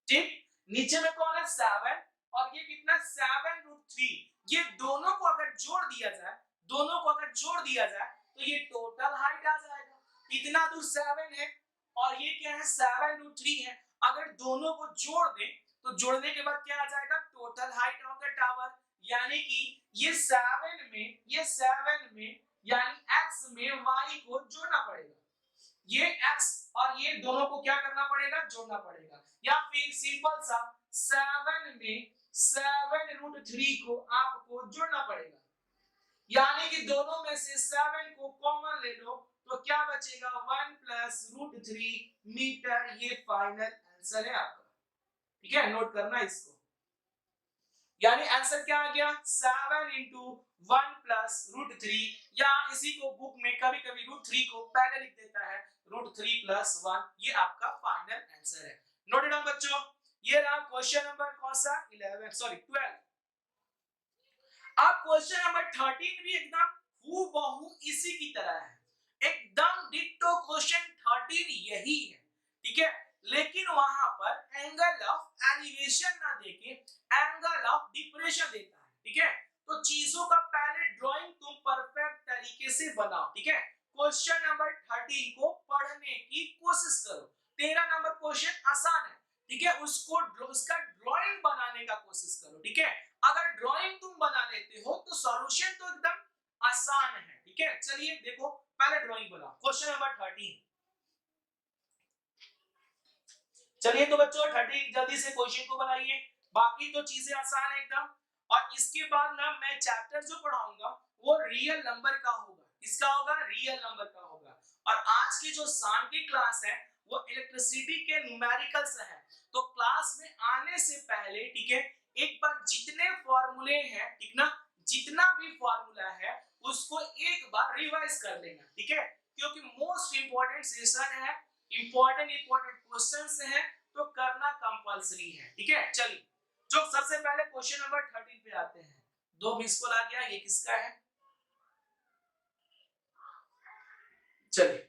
ठीक। नीचे में कौन है 7 और ये कितना 7√3, ये दोनों को अगर जोड़ दिया जाए, तो ये टोटल हाइट आ जाएगा। इतना दूर 7 है और ये क्या है 7√3 है, अगर दोनों को जोड़ दें तो जोड़ने के बाद क्या आ जाएगा total height of the tower. यानी कि ये 7 में यानी x में y को जोड़ना पड़ेगा, ये x और ये दोनों को क्या करना पड़ेगा जोड़ना पड़ेगा, या फिर सिंपल सा 7 में 7√3 को आपको जोड़ना पड़ेगा। यानी कि दोनों में से 7 को कॉमन ले लो तो क्या बचेगा 1 + √3 मीटर, ये फाइनल आंसर है आपका, ठीक है। नोट करना इसको, यानी आंसर क्या आ गया 7 × 1 + √3, या इसी को बुक में कभी-कभी √3 को पहले लिख देता है √3 + 1, ये आपका फाइनल आंसर है। नोट डाउन बच्चों, ये रहा क्वेश्चन नंबर कौन सा 12। अब क्वेश्चन नंबर 13 भी एकदम हूबहू इसी की तरह है, एकदम डिट्टो क्वेश्चन 13 यही है, ठीक है। लेकिन वहां पर एंगल ऑफ एलिवेशन ना देके एंगल ऑफ डिप्रेशन देता है, ठीक है। तो चीजों का पहले ड्राइंग तुम परफेक्ट तरीके से बनाओ, ठीक है। क्वेश्चन नंबर 13 को पढ़ने की कोशिश करो, 13 नंबर क्वेश्चन आसान है, ठीक है। उसका ड्राइंग बनाने का कोशिश करो, ठीक है। अगर ड्राइंग तुम बना लेते हो तो सॉल्यूशन तो एकदम आसान है, ठीक है। चलिए देखो पहले ड्राइंग बनाओ क्वेश्चन नंबर 13। चलिए तो बच्चों 13 जल्दी से क्वेश्चन को बनाइए, बाकी तो चीजें आसान है एकदम। और इसके बाद ना मैं चैप्टर जो पढ़ाऊंगा वो रियल नंबर का होगा, किसका होगा रियल नंबर का होगा। और आज की जो शाम की क्लास है वो इलेक्ट्रिसिटी के न्यूमेरिकल्स है, तो क्लास में आने से पहले, ठीक है, एक बार जितने फॉर्मूले हैं, ठीक ना, जितना भी फॉर्मूला है उसको एक बार रिवाइज कर लेना, ठीक है। क्योंकि मोस्ट इंपोर्टेंट सेशन है, इंपोर्टेंट क्वेश्चंस हैं, तो करना कंपलसरी है, ठीक है। चलिए जो सबसे पहले क्वेश्चन नंबर 13 पे आते हैं, 2 मिस कॉल आ गया, ये किसका है, चलिए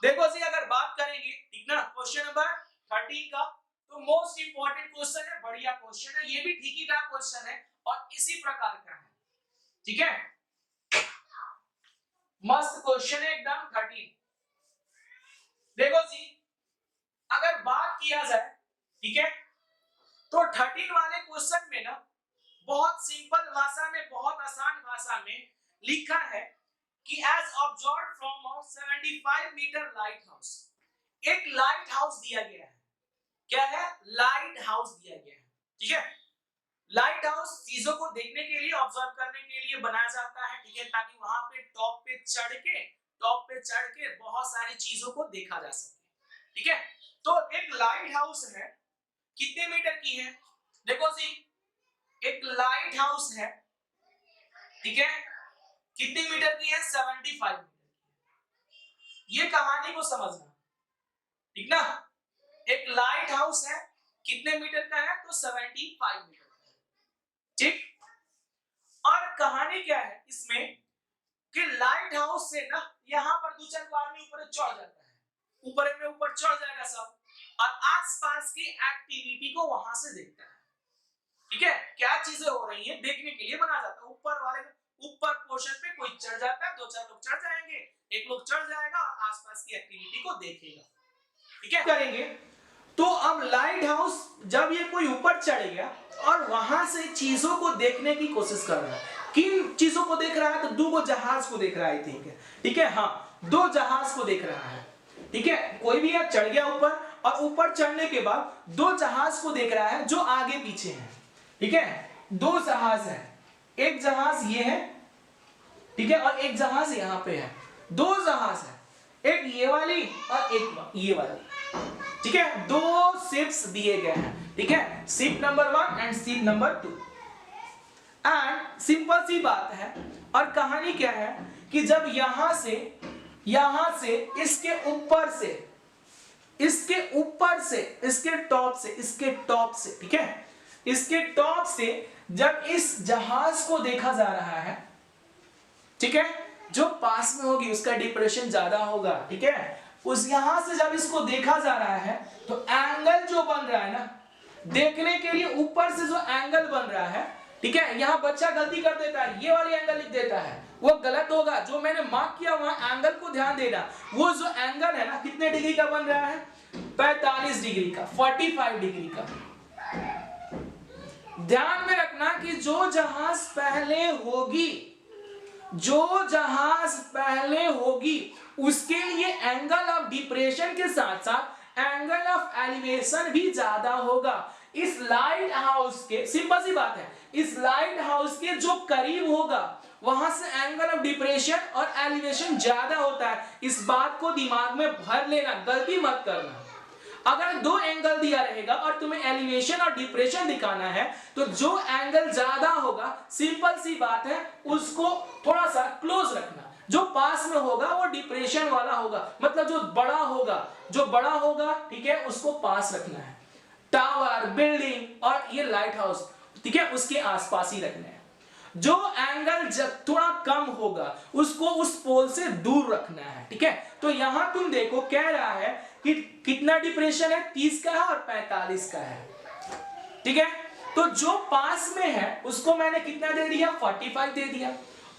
देखो जी अगर बात करेंगे, ठीक ना, क्वेश्चन नंबर 13 का, तो मोस्ट इंपोर्टेंट क्वेश्चन है, बढ़िया क्वेश्चन है, ये भी ठीक ही ठाक क्वेश्चन है और इसी प्रकार का है, ठीक है। मस्त क्वेश्चन है एकदम 13। देखो जी अगर बात किया जाए, ठीक है, तो 13 वाले क्वेश्चन में ना बहुत सिंपल भाषा में, बहुत आसान भाषा में लिखा है कि as observed from a 75 metre lighthouse, एक लाइट हाउस दिया गया है, क्या है लाइट हाउस दिया गया है, ठीक है। लाइट हाउस चीजों को देखने के लिए, ऑब्जर्व करने के लिए बनाया जाता है, ठीक है, ताकि वहां पे टॉप पे चढ़ के बहुत सारी चीजों को देखा जा सके, ठीक है। तो एक लाइट हाउस है, कितने मीटर की है, देखो जी एक लाइट हाउस है, ठीक है, कितने मीटर की है 75 मीटर। ये कहानी को समझना, ठीक ना, एक लाइट हाउस है कितने मीटर का है तो 75 मीटर का है, ठीक। और कहानी क्या है इसमें कि लाइट हाउस से ना यहां पर 2-4 आदमी ऊपर चढ़ जाता है, ऊपर चढ़ जाएगा सब, और आसपास की एक्टिविटी को वहां से देखता है, ठीक है। क्या चीजें हो रही हैं देखने के लिए बनाया जाता है। ऊपर पोर्शन पे कोई चढ़ जाता है, 2-4 लोग चढ़ जाएंगे, एक लोग चढ़ जाएगा और आसपास की एक्टिविटी को देखेगा, ठीक है। करेंगे तो अब लाइट हाउस जब ये कोई ऊपर चढ़ गया और वहां से चीजों को देखने की कोशिश कर रहा है, किन चीजों को देख रहा है तो 2 जहाज को देख रहा है, ठीक है, हाँ 2 जहाज को देख रहा है, ठीक है। कोई भी है चढ़ गया ऊपर, और ऊपर चढ़ने के बाद 2 जहाज को देख रहा है जो आगे पीछे हैं, ठीक है। 2 जहाज है, एक जहाज ये है ठीक है, और एक जहाज यहाँ पे है, दो जहाज है, एक ये वाली और एक ये वाली, ठीक है, दो शिप्स दिए गए हैं, ठीक है, ship number 1 and ship number 2। And simple सी बात है, और कहानी क्या है कि जब यहां से इसके ऊपर से, इसके टॉप से, ठीक है, इसके टॉप से जब इस जहाज को देखा जा रहा है, ठीक है, जो पास में होगी उसका डिप्रेशन ज्यादा होगा, ठीक है, उस यहां से जब इसको देखा जा रहा है तो एंगल जो बन रहा है ना, देखने के लिए ऊपर से जो एंगल बन रहा है, ठीक है, यहां बच्चा गलती कर देता है, ये वाली एंगल लिख देता है, वो गलत होगा, जो मैंने मार्क किया वहां एंगल को ध्यान देना, वो जो एंगल है ना कितने डिग्री का बन रहा है, 45 डिग्री का, 45 डिग्री का। ध्यान में रखना कि जो जहाज पहले होगी उसके लिए एंगल ऑफ डिप्रेशन के साथ साथ एंगल ऑफ एलिवेशन भी ज्यादा होगा। इस लाइट हाउस के, सिंपल सी बात है, इस लाइट हाउस के जो करीब होगा वहां से एंगल ऑफ डिप्रेशन और एलिवेशन ज्यादा होता है। इस बात को दिमाग में भर लेना, गलती मत करना। अगर दो एंगल दिया रहेगा और तुम्हें एलिवेशन और डिप्रेशन दिखाना है तो जो एंगल ज्यादा होगा, सिंपल सी बात है, उसको थोड़ा सा क्लोज रखना, जो पास में होगा वो डिप्रेशन वाला होगा, मतलब जो बड़ा होगा, ठीक है, उसको पास रखना है। टावर, बिल्डिंग और ये लाइट हाउस, ठीक है, उसके आसपास ही रखना है। जो एंगल थोड़ा कम होगा उसको उस पोल से दूर रखना है, ठीक है। तो यहां तुम देखो कह रहा है कि कितना डिप्रेशन है, 30 का है और 45 का है, ठीक है। तो जो पास में है उसको मैंने कितना दे दिया, 45 दे दिया।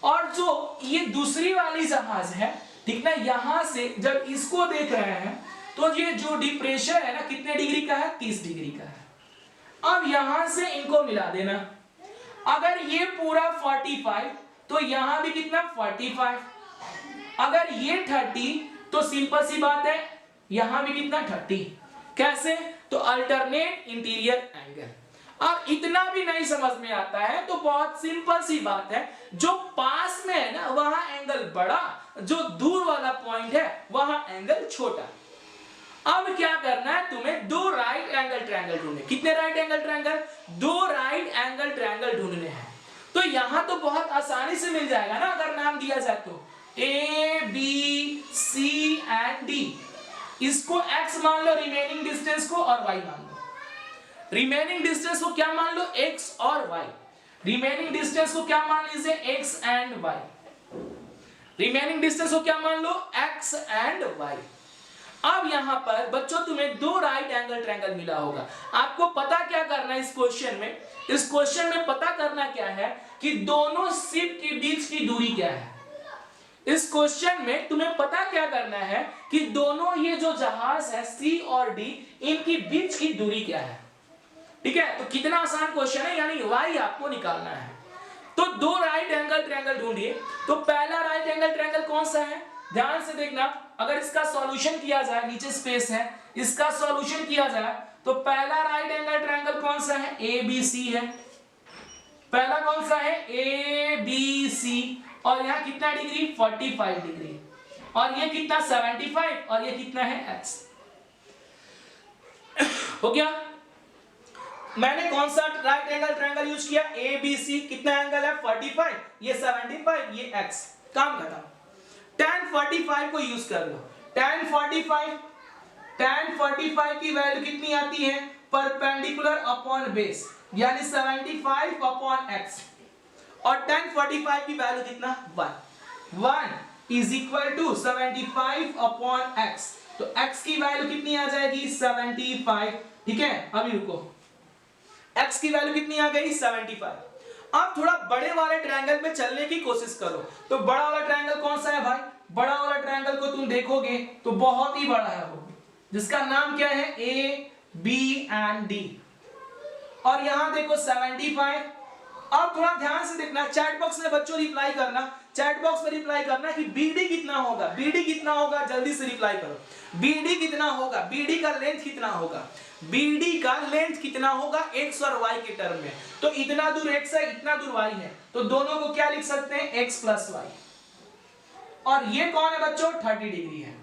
और जो ये दूसरी वाली जहाज है, ठीक ना, यहां से जब इसको देख रहे हैं तो ये जो डिप्रेशन है ना कितने डिग्री का है, 30 डिग्री का है। अब यहां से इनको मिला देना, अगर ये पूरा 45 तो यहां भी कितना 45, अगर ये 30 तो सिंपल सी बात है यहां भी कितना 30। कैसे, तो अल्टरनेट इंटीरियर एंगल। अब इतना भी नहीं समझ में आता है तो बहुत सिंपल सी बात है, जो पास में है ना वहां एंगल बड़ा, जो दूर वाला पॉइंट है वहां एंगल छोटा। अब क्या करना है तुम्हें, दो राइट एंगल ट्रायंगल ढूंढने। कितने राइट एंगल ट्रायंगल, दो राइट एंगल ट्रायंगल ढूंढने हैं। तो यहां तो बहुत आसानी से मिल जाएगा ना, अगर नाम दिया जाए तो A B C and D. इसको x मान लो रिमेनिंग डिस्टेंस को, और y मान लो। रिमेनिंग डिस्टेंस को क्या मान लो, x और y। रिमेनिंग डिस्टेंस को क्या मान लीजिए, x and y। Remaining distance को क्या मान लो, x एंड y। अब यहां पर बच्चों तुम्हें दो राइट एंगल ट्रायंगल मिला होगा। आपको पता क्या करना है इस क्वेश्चन में, इस क्वेश्चन में पता करना क्या है कि दोनों शिप के बीच की दूरी क्या है। इस क्वेश्चन में तुम्हें पता क्या करना है कि दोनों ये जो जहाज है C और D, इनकी बीच की दूरी क्या है, ठीक है। तो कितना आसान क्वेश्चन है, यानी y आपको निकालना है। तो दो राइट एंगल ट्रायंगल ढूंढिए। तो पहला राइट एंगल ट्रायंगल कौन सा है, ध्यान से देखना। अगर इसका सॉल्यूशन किया जाए, नीचे स्पेस है, इसका सॉल्यूशन किया जाए तो पहला राइट एंगल ट्रायंगल कौन सा है, ABC है। पहला कौन सा है, ABC, और यहां कितना डिग्री, 45 डिग्री, और ये कितना 75, और ये कितना है x। हो गया। मैंने कौन सा राइट एंगल ट्रायंगल यूज किया, ABC, कितना एंगल है 45, ये 75, ये x। काम खत्म। tan 45 को यूज कर लो। tan 45 की वैल्यू कितनी आती है, परपेंडिकुलर अपॉन बेस, यानी 75 अपॉन x। और tan 45 की वैल्यू कितना, 1 is equal to 75 upon x। तो x की वैल्यू कितनी आ जाएगी, 75, ठीक है। अभी रुको, x की वैल्यू कितनी आ गई, 75। अब थोड़ा बड़े वाले ट्रायंगल में चलने की कोशिश करो। तो बड़ा वाला ट्रायंगल कौन सा है भाई, बड़ा वाला ट्रायंगल को तुम देखोगे तो बहुत ही बड़ा है वो, जिसका नाम क्या है, A, B and D। और यहां देखो 75। अब थोड़ा ध्यान से देखना, चैट बॉक्स में बच्चों रिप्लाई करना, चैट बॉक्स में रिप्लाई करना कि BD कितना होगा, BD कितना होगा, जल्दी से रिप्लाई करो। BD कितना होगा, BD का लेंथ कितना होगा, BD का लेंथ कितना होगा x और y के टर्म में। तो इतना दूर x है, इतना दूर y है, तो दोनों को क्या लिख सकते हैं, x प्लस y। और ये कौन है बच्चों, 30 डिग्री है।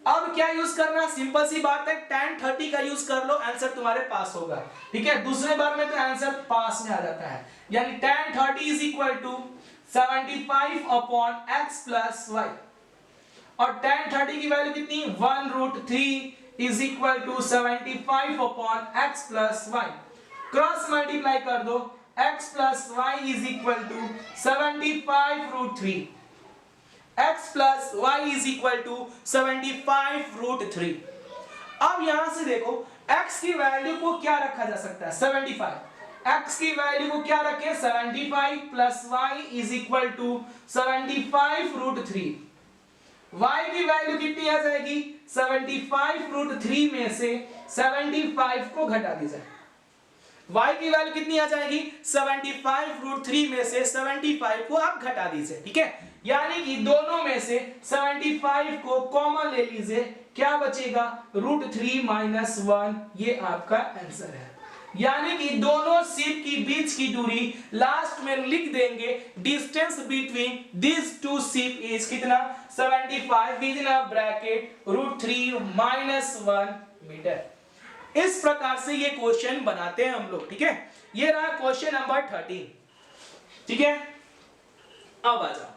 अब क्या यूज करना, सिंपल सी बात है, tan 30 का यूज कर लो, आंसर तुम्हारे पास होगा। ठीक है, दूसरे बार में तो आंसर पास में आ जाता है, यानी tan 30 is equal to 75 upon x plus y, और tan 30 की वैल्यू कितनी, 1√3 is equal to 75 upon x plus y। Cross multiply कर दो, x plus y is equal to 75√3, x plus y is equal to 75√3। अब यहां से देखो x की वैल्यू को क्या रखा जा सकता है, 75, x की वैल्यू को क्या रखें, 75 plus y is equal to 75√3। y की वैल्यू कितनी आ जाएगी, 75√3 में से 75 को घटा दीजिए, y की वैल्यू कितनी आ जाएगी, 75√3 में से 75 को आप घटा दीजिए। ठीक है, यानी कि दोनों में से 75 को कॉमन ले लीजिए, क्या बचेगा, √3 माइनस 1, ये आपका आंसर है। यानी कि दोनों सीप की बीच की दूरी लास्ट में लिख देंगे, distance between this two ship is कितना, 75 with in bracket √3 minus 1 metre. इस प्रकार से ये क्वेश्चन बनाते हैं हम लोग। ठीक है, ये रहा क्वेश्चन नंबर 13। ठीक है, अब आ जाओ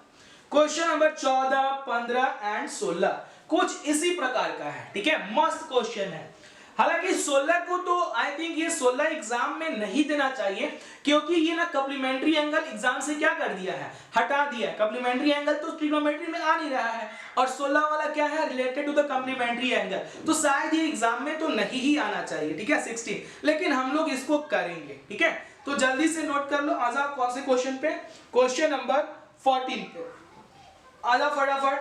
क्वेश्चन नंबर 14, 15 एंड 16, कुछ इसी प्रकार का है। ठीक है, मस्त क्वेश्चन है। हालांकि 16 को तो आई थिंक ये 16 एग्जाम में नहीं देना चाहिए, क्योंकि ये ना कप्लीमेंट्री एंगल एग्जाम से क्या कर दिया है, हटा दिया है। कप्लीमेंट्री एंगल तो ट्रिग्नोमेट्री में आ नहीं रहा है, और 16 वाला क्या है, रिलेटेड टू द कप्लीमेंट्री एंगल, तो शायद ये एग्जाम में तो नहीं ही आना चाहिए। ठीक है, 16, लेकिन हम लोग इसको करेंगे। ठीक है, तो जल्दी से नोट कर लो। आ जाओ कौन से क्वेश्चन पे, क्वेश्चन नंबर 14 पे आ जाओ फटाफट,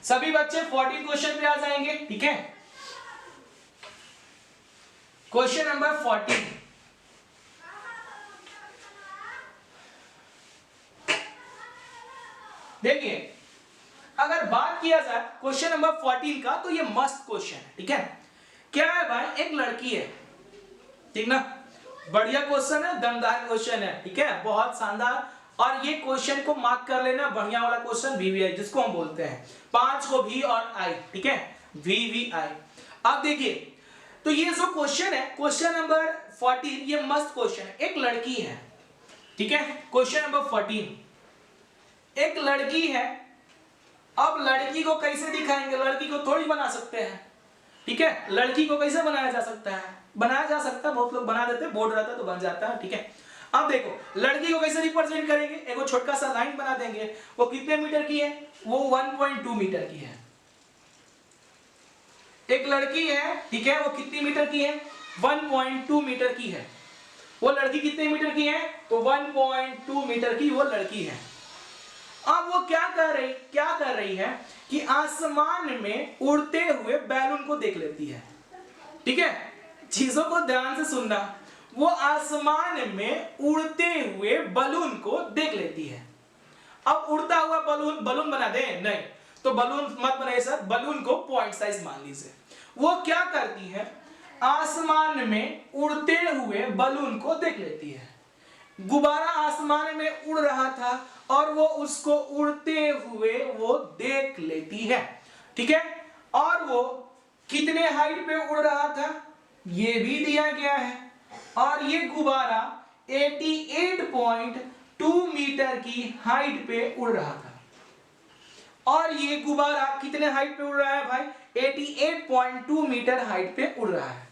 सभी बच्चे 14 क्वेश्चन पे आ जाएंगे। ठीक है, क्वेश्चन नंबर 14, देखिए अगर बात किया जाए क्वेश्चन नंबर 14 का, तो ये मस्त क्वेश्चन है। ठीक है, क्या है भाई, एक लड़की है, ठीक ना, बढ़िया क्वेश्चन है, दमदार क्वेश्चन है। ठीक है, बहुत शानदार, और ये क्वेश्चन को मार्क कर लेना, बढ़िया वाला क्वेश्चन, VVI जिसको हम बोलते हैं, 5 को V और I। ठीक है, VVI। अब देखिए, तो ये जो क्वेश्चन है, क्वेश्चन नंबर 14, ये मस्त क्वेश्चन है। एक लड़की है, ठीक है, क्वेश्चन नंबर 14, एक लड़की है। अब लड़की को कैसे दिखाएंगे, लड़की को थोड़ी बना सकते हैं। ठीक है, लड़की को कैसे बनाया जा सकता है, बनाया जा सकता है, बहुत लोग बना देते हैं, बोर्ड रहता है तो बन जाता है। ठीक है, अब देखो लड़की को कैसे रिप्रेजेंट करेंगे, एक छोटा सा लाइन बना देंगे, वो कितने मीटर की है, वो 1.2 मीटर की है। एक लड़की है, ठीक है, वो कितनी मीटर की है, 1.2 मीटर की है। वो लड़की कितने मीटर की है, तो 1.2 मीटर की वो लड़की है। अब वो क्या कर रही है कि आसमान में उड़ते हुए बैलून को देख लेती है। ठीक है, चीजों को ध्यान से सुनना, वो आसमान में उड़ते हुए बलून को देख लेती है। अब उड़ता हुआ बलून बना दे, नहीं तो बलून मत बनाइए सर, बलून को पॉइंट साइज मान लीजिए। वो क्या करती है, आसमान में उड़ते हुए बलून को देख लेती है। गुब्बारा आसमान में उड़ रहा था और वो उसको उड़ते हुए वो देख लेती है। ठीक है, और वो कितने हाइट पे उड़ रहा था ये भी दिया गया है, और ये गुब्बारा 88.2 मीटर की हाइट पे उड़ रहा था। और ये गुब्बारा कितने हाइट पे उड़ रहा है भाई, 88.2 मीटर हाइट पे उड़ रहा है।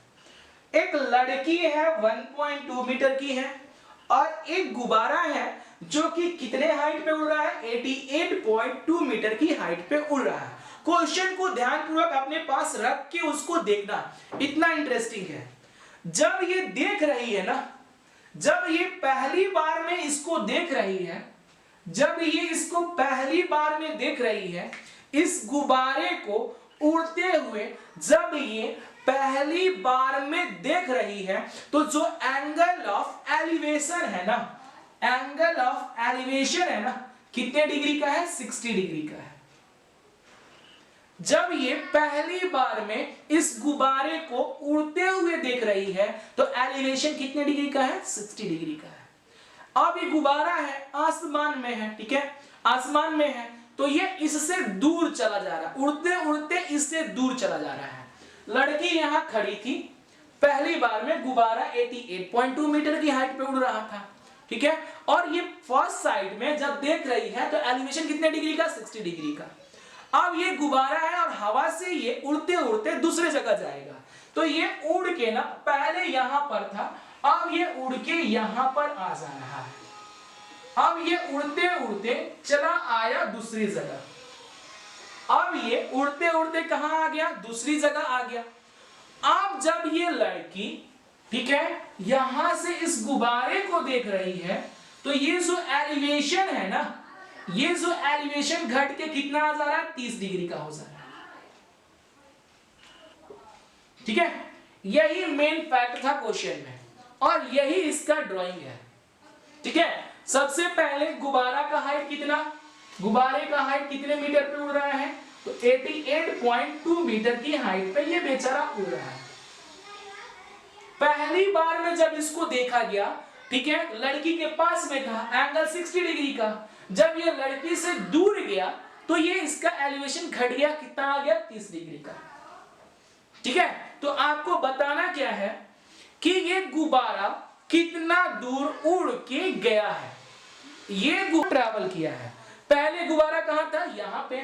एक लड़की है 1.2 मीटर की है, और एक गुब्बारा है जो कि कितने हाइट पे उड़ रहा है, 88.2 मीटर की हाइट पे उड़ रहा है। क्वेश्चन को ध्यानपूर्वक अपने पास रख के उसको देखना, इतना इंटरेस्टिंग है। जब ये देख रही है ना, जब ये पहली बार में इसको देख रही है, जब ये इसको पहली बार में देख रही है, इस गुब्बारे को उड़ते हुए जब ये पहली बार में देख रही है, तो जो एंगल ऑफ एलिवेशन है ना, एंगल ऑफ एलिवेशन है ना, कितने डिग्री का है, 60 डिग्री का है। जब ये पहली बार में इस गुब्बारे को उड़ते हुए देख रही है, तो एलिवेशन कितने डिग्री का है, 60 डिग्री का है। अब ये गुब्बारा है, आसमान में है, ठीक है, आसमान में है, तो ये इससे दूर चला जा रहा है, उड़ते उड़ते इससे दूर चला जा रहा है। लड़की यहां खड़ी थी, पहली बार में गुब्बारा 88.2 मीटर की हाइट पे उड़ रहा था, ठीक है। और ये फर्स्ट साइड में जब देख रही है तो एलिवेशन कितने डिग्री का, 60 डिग्री का। अब ये गुब्बारा है और हवा से ये उड़ते उड़ते दूसरे जगह जाएगा, तो ये उड़ के ना पहले यहां पर था, अब ये उड़ के यहां पर आ जा रहा है। अब ये उड़ते उड़ते चला आया दूसरी जगह, अब ये उड़ते उड़ते कहां आ गया, दूसरी जगह आ गया। अब जब ये लड़की, ठीक है, यहां से इस गुब्बारे को देख रही है तो ये जो एलिवेशन है ना, ये जो एलिवेशन घट के कितना आ जा रहा है, 30 डिग्री का हो जा रहा है, ठीक है। यही मेन फैक्ट था क्वेश्चन में और यही इसका ड्राइंग है, ठीक है। सबसे पहले गुब्बारा का हाइट कितना, गुब्बारे का हाइट कितने मीटर पे उड़ रहा है, तो 88.2 मीटर की हाइट पे ये बेचारा उड़ रहा है। पहली बार में जब इसको देखा गया, ठीक है, लड़की के पास में था, एंगल 60 डिग्री का। जब ये लड़की से दूर गया तो ये इसका एलिवेशन घट गया, कितना आ गया, 30 डिग्री का, ठीक है। तो आपको बताना क्या है कि ये गुब्बारा कितना दूर उड़ के गया है, ये ट्रैवल किया है। पहले गुब्बारा कहां था, यहां पे,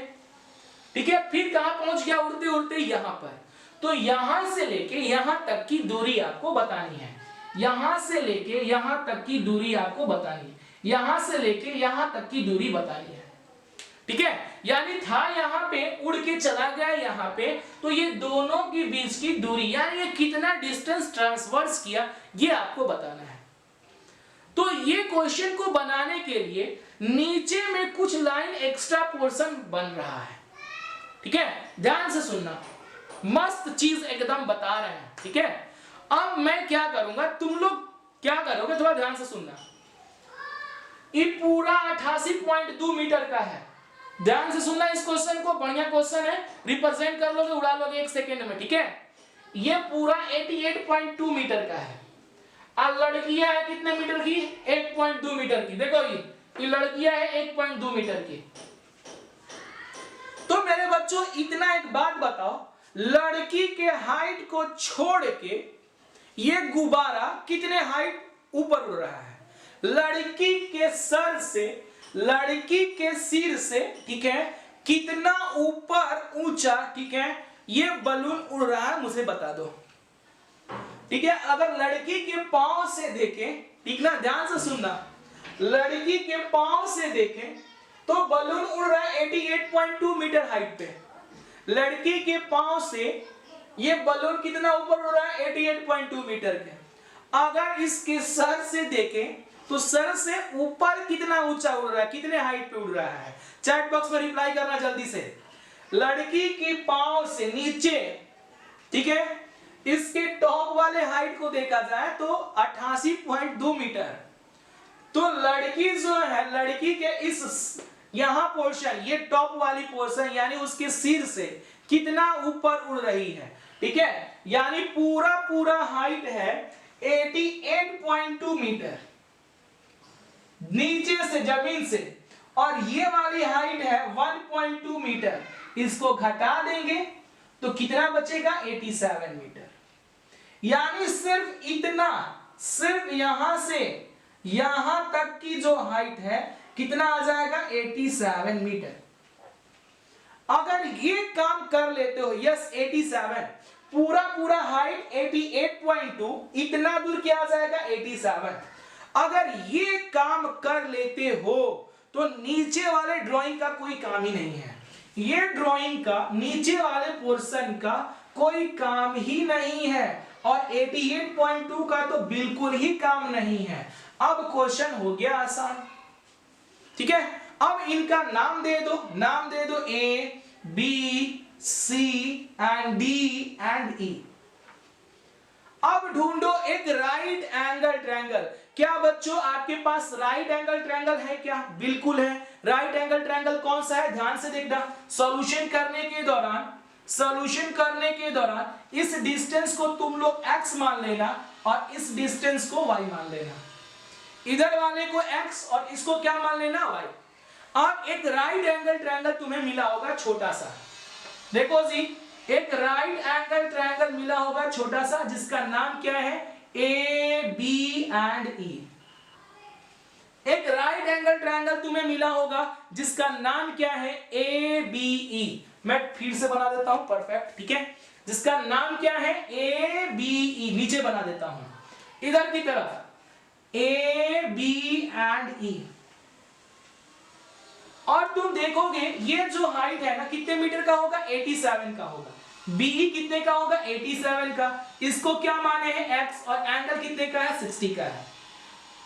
ठीक है, फिर कहां पहुंच गया, उड़ते उड़ते यहां पर। तो यहां से लेके यहां तक की दूरी आपको बतानी है, यहां से लेके यहां तक की दूरी आपको बतानी है, यहां से लेके यहां तक की दूरी बतानी है, ठीक है। यानी था यहां पे, उड़ के चला गया यहां पे, तो ये दोनों के बीच की दूरी, यानी ये कितना डिस्टेंस ट्रांसवर्स किया, ये आपको बताना है। तो ये क्वेश्चन को बनाने के लिए नीचे में कुछ लाइन एक्स्ट्रा पोर्शन बन रहा है, ठीक है, ध्यान से सुनना, मस्त चीज एकदम बता रहे हैं, ठीक है। अब मैं क्या करूंगा, तुम लोग क्या करोगे, थोड़ा ध्यान से सुनना। ये पूरा 88.2 मीटर का है, ध्यान से सुनना इस क्वेश्चन को, बढ़िया क्वेश्चन है, रिप्रेजेंट कर लोगे, उड़ा लोगे 1 सेकेंड में, ठीक है। ये पूरा 88.2 मीटर का है और लड़कियां है कितने मीटर की, 1.2 मीटर की। देखो ये लड़कियां है 1.2 मीटर की। तो मेरे बच्चों इतना एक बात बताओ, लड़की के हाइट को छोड़ के ये गुब्बारा कितने हाइट ऊपर उड़ रहा है, लड़की के सर से, लड़की के सिर से, ठीक है, कितना ऊपर ऊंचा, ठीक है, ये बलून उड़ रहा है, मुझे बता दो, ठीक है। अगर लड़की के पांव से देखें, ठीक ना, ध्यान से सुनना, लड़की के पांव से देखें तो बलून उड़ रहा है 88.2 मीटर हाइट पे। लड़की के पांव से ये बलून कितना ऊपर उड़ रहा है, 88.2 मीटर के। अगर इसके सर से देखें तो सर से ऊपर कितना ऊंचा उड़ रहा है, कितने हाइट पे उड़ रहा है, चैट बॉक्स में रिप्लाई करना जल्दी से। लड़की के पांव से नीचे, ठीक है, इसके टॉप वाले हाइट को देखा जाए तो 88.2 मीटर। तो लड़की जो है, लड़की के इस यहां पोर्शन, ये टॉप वाली पोर्शन, यानी उसके सिर से कितना ऊपर उड़ रही है, ठीक है, यानी पूरा पूरा हाइट है 88.2 मीटर नीचे से, जमीन से, और ये वाली हाइट है 1.2 मीटर। इसको घटा देंगे तो कितना बचेगा, 87 मीटर। यानी सिर्फ इतना, सिर्फ यहां से यहां तक की जो हाइट है कितना आ जाएगा, 87 मीटर। अगर ये काम कर लेते हो, यस 87, पूरा पूरा हाइट 88.2, इतना दूर क्या आ जाएगा, 87। अगर ये काम कर लेते हो तो नीचे वाले ड्राइंग का कोई काम ही नहीं है, ये ड्राइंग का नीचे वाले पोर्शन का कोई काम ही नहीं है, और 88.2 का तो बिल्कुल ही काम नहीं है। अब क्वेश्चन हो गया आसान, ठीक है। अब इनका नाम दे दो, नाम दे दो A, B, C and D and E. अब ढूंढो एक राइट एंगल ट्रायंगल। क्या बच्चों आपके पास राइट एंगल ट्रायंगल है क्या, बिल्कुल है। राइट एंगल ट्रायंगल कौन सा है, ध्यान से देखना। सॉल्यूशन करने के दौरान, सॉल्यूशन करने के दौरान इस डिस्टेंस को तुम लोग x मान लेना और इस डिस्टेंस को y मान लेना। इधर वाले को x और इसको क्या मान लेना, y। अब एक राइट एंगल ट्रायंगल तुम्हें मिला होगा छोटा सा, देखो जी, एक राइट एंगल ट्रायंगल मिला होगा छोटा सा जिसका नाम क्या है, ए बी एंड ई। एक राइट एंगल ट्रायंगल तुम्हें मिला होगा जिसका नाम क्या है, ए बी ई। मैं फिर से बना देता हूं, परफेक्ट, ठीक है, जिसका नाम क्या है, ए बी ई। नीचे बना देता हूं इधर की तरफ, ए बी एंड ई। और तुम देखोगे ये जो हाइट है ना कितने मीटर का होगा, 87 का होगा। बीई कितने का होगा, 87 का। इसको क्या माने हैं, x, और एंगल कितने का है, 60 का है।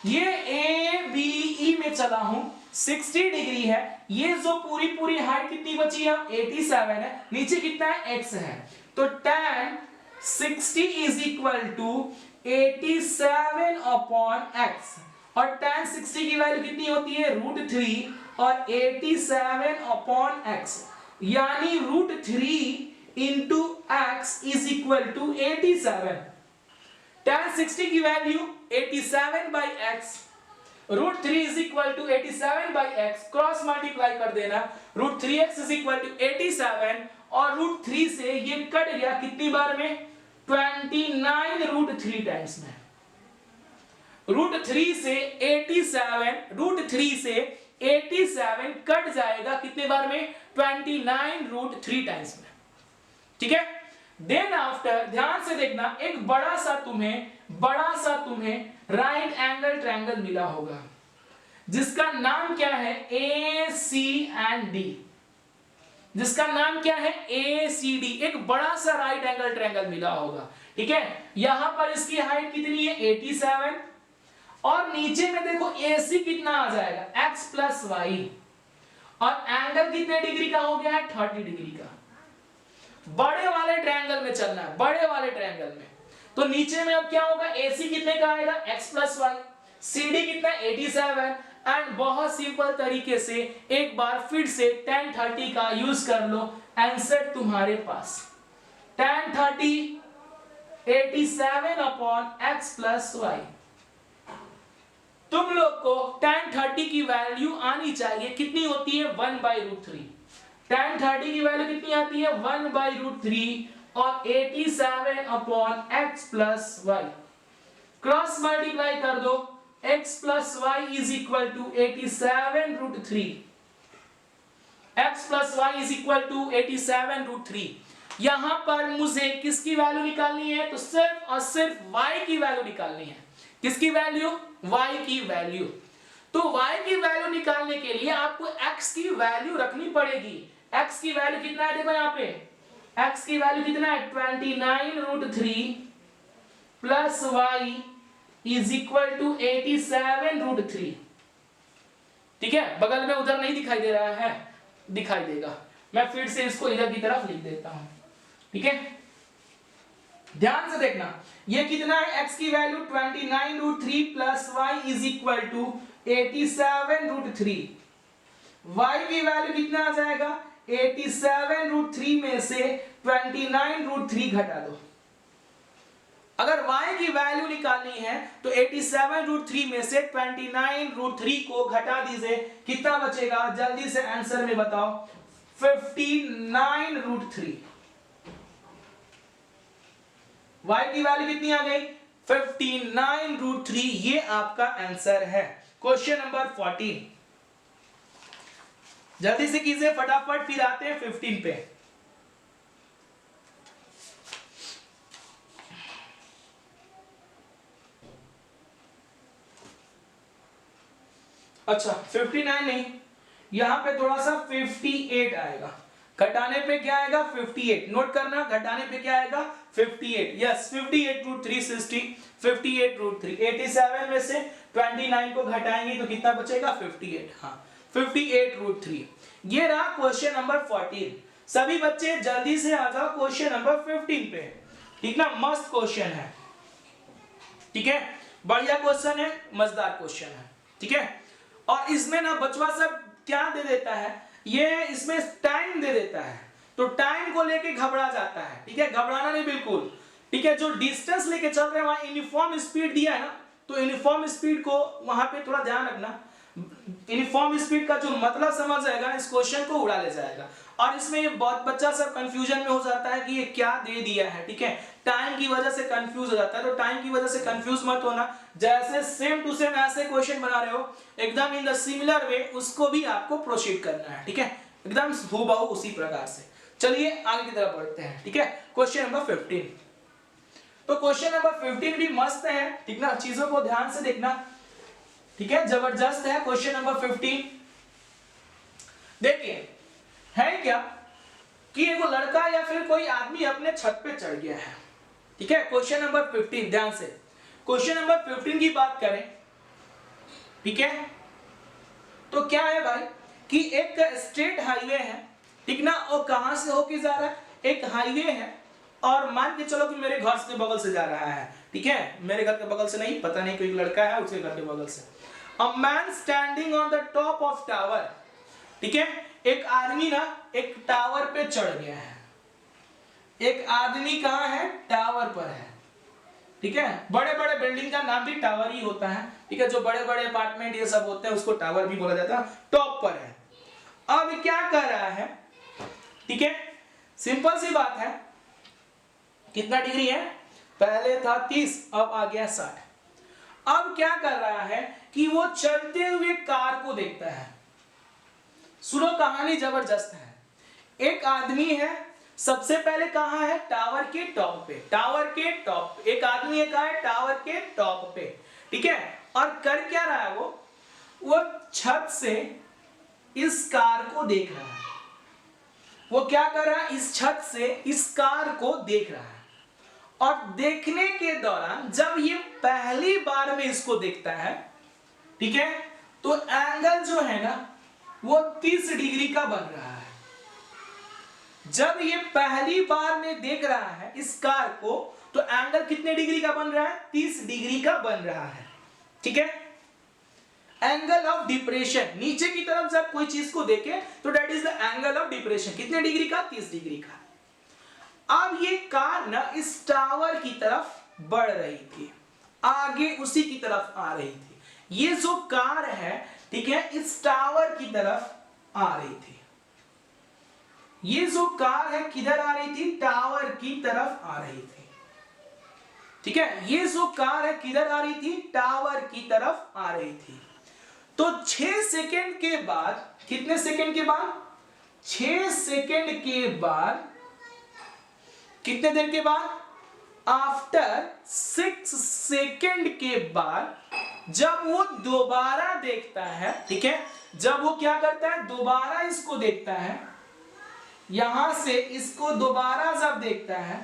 ये ए बी ई में चला हूं, 60 डिग्री है। ये जो पूरी हाइट कितनी बची है, 87 है। नीचे कितना है, x है। तो tan 60 is equal to 87 upon x। और tan 60 की वैल्यू कितनी होती है, √3, और 87 अपॉन x, यानी √3 into x is equal to 87। tan 60 की value 87 by x, √3 is equal to 87 by x, cross multiply कर देना, √3x इज इक्वल टू 87, और √3 से ये कट गया कितनी बार में, 29 √3 टाइम्स में। √3 से 87 कट जाएगा कितने बार में, 29 √3 टाइम्स में, ठीक है। देन आफ्टर ध्यान से देखना, एक बड़ा सा तुम्हें राइट एंगल ट्रायंगल मिला होगा जिसका नाम क्या है, ए सी एंड डी। जिसका नाम क्या है, ए सी डी। एक बड़ा सा राइट एंगल ट्रायंगल मिला होगा, ठीक है। यहां पर इसकी हाइट कितनी है, 87, और नीचे में देखो AC कितना आ जाएगा, x प्लस वाई, और एंगल कितने डिग्री का हो गया है, 30 डिग्री का। बड़े वाले ट्रायंगल में चलना है, बड़े वाले ट्रायंगल में। तो नीचे में अब क्या होगा, AC कितने का आएगा, x प्लस वाई, CD कितना, 87, एंड बहुत सिंपल तरीके से एक बार फिर से tan 30 का यूज कर लो, आंसर तुम्हारे पास tan 30 87 upon x plus y. तुम लोग को tan 30 की वैल्यू आनी चाहिए, कितनी होती है, 1/√3। tan 30 की वैल्यू कितनी आती है, 1/√3, और 87 upon x plus y. Cross multiply कर दो, x plus y is equal to 87√3, x plus y is equal to 87√3। यहां पर मुझे किसकी वैल्यू निकालनी है, तो सिर्फ और सिर्फ y की वैल्यू निकालनी है। किसकी वैल्यू, y की वैल्यू। तो y की वैल्यू निकालने के लिए आपको x की वैल्यू रखनी पड़ेगी। x की वैल्यू कितना है, देखो यहां पे x की वैल्यू कितना है, 29√3 plus y is equal to 87√3, ठीक है। बगल में उधर नहीं दिखाई दे रहा है, दिखाई देगा। मैं फिर से इसको इधर की तरफ लिख देता हूं, ठीक है। ध्यान से देखना, ये कितना है, x की value 29√3 plus y is equal to 87√3। y की वैल्यू कितना आ जाएगा, 87√3 में से 29√3 घटा दो। अगर y की वैल्यू निकालनी है तो 87√3 में से 29√3 को घटा दीजिए, कितना बचेगा, जल्दी से आंसर में बताओ, 59√3। y की वैल्यू कितनी आ गई, 59√3। ये आपका आंसर है। क्वेश्चन नंबर 14, जल्दी से कीजिए फटाफट, फिर आते हैं 15 पे। अच्छा 59 नहीं, यहां पे थोड़ा सा 58 आएगा। घटाने पे क्या आएगा, 58। नोट करना, घटाने पे क्या आएगा, 58। यस, 58√360, 58√3। 87 में से 29 को घटाएंगे तो कितना बचेगा, 58। हाँ, 58√3। ये रहा क्वेश्चन नंबर 14। सभी बच्चे जल्दी से आ जाओ क्वेश्चन नंबर 15 पे, ठीक ना। मस्त क्वेश्चन है, ठीक है, बढ़िया क्वेश्चन है, मजेदार क्वेश्चन है, ठीक है। और इसमें ना बचवा सब क्या दे देता है, ये इसमें टाइम दे देता है, तो टाइम को लेके घबरा जाता है, ठीक है। घबराना नहीं बिल्कुल, ठीक है। जो डिस्टेंस लेके चल रहे हैं वहां यूनिफॉर्म स्पीड दिया है ना, तो यूनिफॉर्म स्पीड को वहां पे थोड़ा ध्यान रखना। यूनिफॉर्म स्पीड का जो मतलब समझ जाएगा इस क्वेश्चन को उड़ा ले जाएगा। और इसमें ये बहुत बच्चा सब कंफ्यूजन में हो जाता है कि ये क्या दे दिया है, ठीक है, टाइम की वजह से कंफ्यूज हो जाता है। तो टाइम की वजह से कंफ्यूज मत होना, जैसे सेम टू सेम ऐसे क्वेश्चन बना रहे हो एकदम इन द सिमिलर वे उसको भी आपको प्रोसीड करना है, ठीक है, एकदम हूबहू उसी प्रकार से। चलिए आगे की तरफ बढ़ते हैं, ठीक है। Question number 15। तो क्वेश्चन नंबर 15 भी मस्त है, ठीक ना, चीजों को ध्यान से देखना, ठीक है, जबरदस्त है। क्वेश्चन नंबर 15 देखिए, है क्या कि एगो लड़का या फिर कोई आदमी अपने छत पे चढ़ गया है, ठीक है। क्वेश्चन नंबर 15 ध्यान से, क्वेश्चन नंबर 15 की बात करें, ठीक है, तो क्या है भाई कि एक स्ट्रेट हाईवे है, ठीक ना, और कहां से होके जा रहा है, एक हाईवे है और मान के चलो कि मेरे घर के बगल से जा रहा है, ठीक है, मेरे घर के बगल से नहीं, पता नहीं कोई लड़का है उसके घर के बगल से। A man standing on the top of tower, ठीक है, एक आदमी ना एक टावर पे चढ़ गया है। एक आदमी कहां है, टावर पर है, ठीक है। बड़े बड़े बिल्डिंग का नाम भी टावर ही होता है, ठीक है, जो बड़े बड़े अपार्टमेंट ये सब होते हैं उसको टावर भी बोला जाता है, टॉप पर है। अब क्या कर रहा है, ठीक है, सिंपल सी बात है, कितना डिग्री है, पहले था 30 अब आ गया 60। अब क्या कर रहा है कि वो चलते हुए कार को देखता है। सुनो कहानी जबरदस्त है। एक आदमी है, सबसे पहले कहां है, टावर के टॉप पे, टावर के टॉप पे एक आदमी है, कहां है, टावर के टॉप पे, ठीक है। और कर क्या रहा है वो छत से इस कार को देख रहा है। वो क्या कर रहा है, इस छत से इस कार को देख रहा है। और देखने के दौरान जब ये पहली बार में इसको देखता है, ठीक है, तो एंगल जो है ना वो 30 डिग्री का बन रहा है। जब ये पहली बार में देख रहा है इस कार को तो एंगल कितने डिग्री का बन रहा है, 30 डिग्री का बन रहा है, ठीक है। एंगल ऑफ डिप्रेशन, नीचे की तरफ जब कोई चीज को देखे तो that is the angle of depression, कितने डिग्री का, 30 डिग्री का। अब ये कार ना इस टावर की तरफ बढ़ रही थी, आगे उसी की तरफ आ रही थी। ये जो कार है, ठीक है, इस टावर की तरफ आ रही थी। ये जो कार है किधर आ रही थी, टावर की तरफ आ रही थी, ठीक है। ये जो कार है किधर आ रही थी, टावर की तरफ आ रही थी। तो 6 सेकेंड के बाद, कितने सेकेंड के बाद, 6 सेकेंड के बाद, कितने देर के बाद, आफ्टर 6 सेकेंड के बाद जब वो दोबारा देखता है, ठीक है, जब वो क्या करता है, दोबारा इसको देखता है, यहां से इसको दोबारा जब देखता है,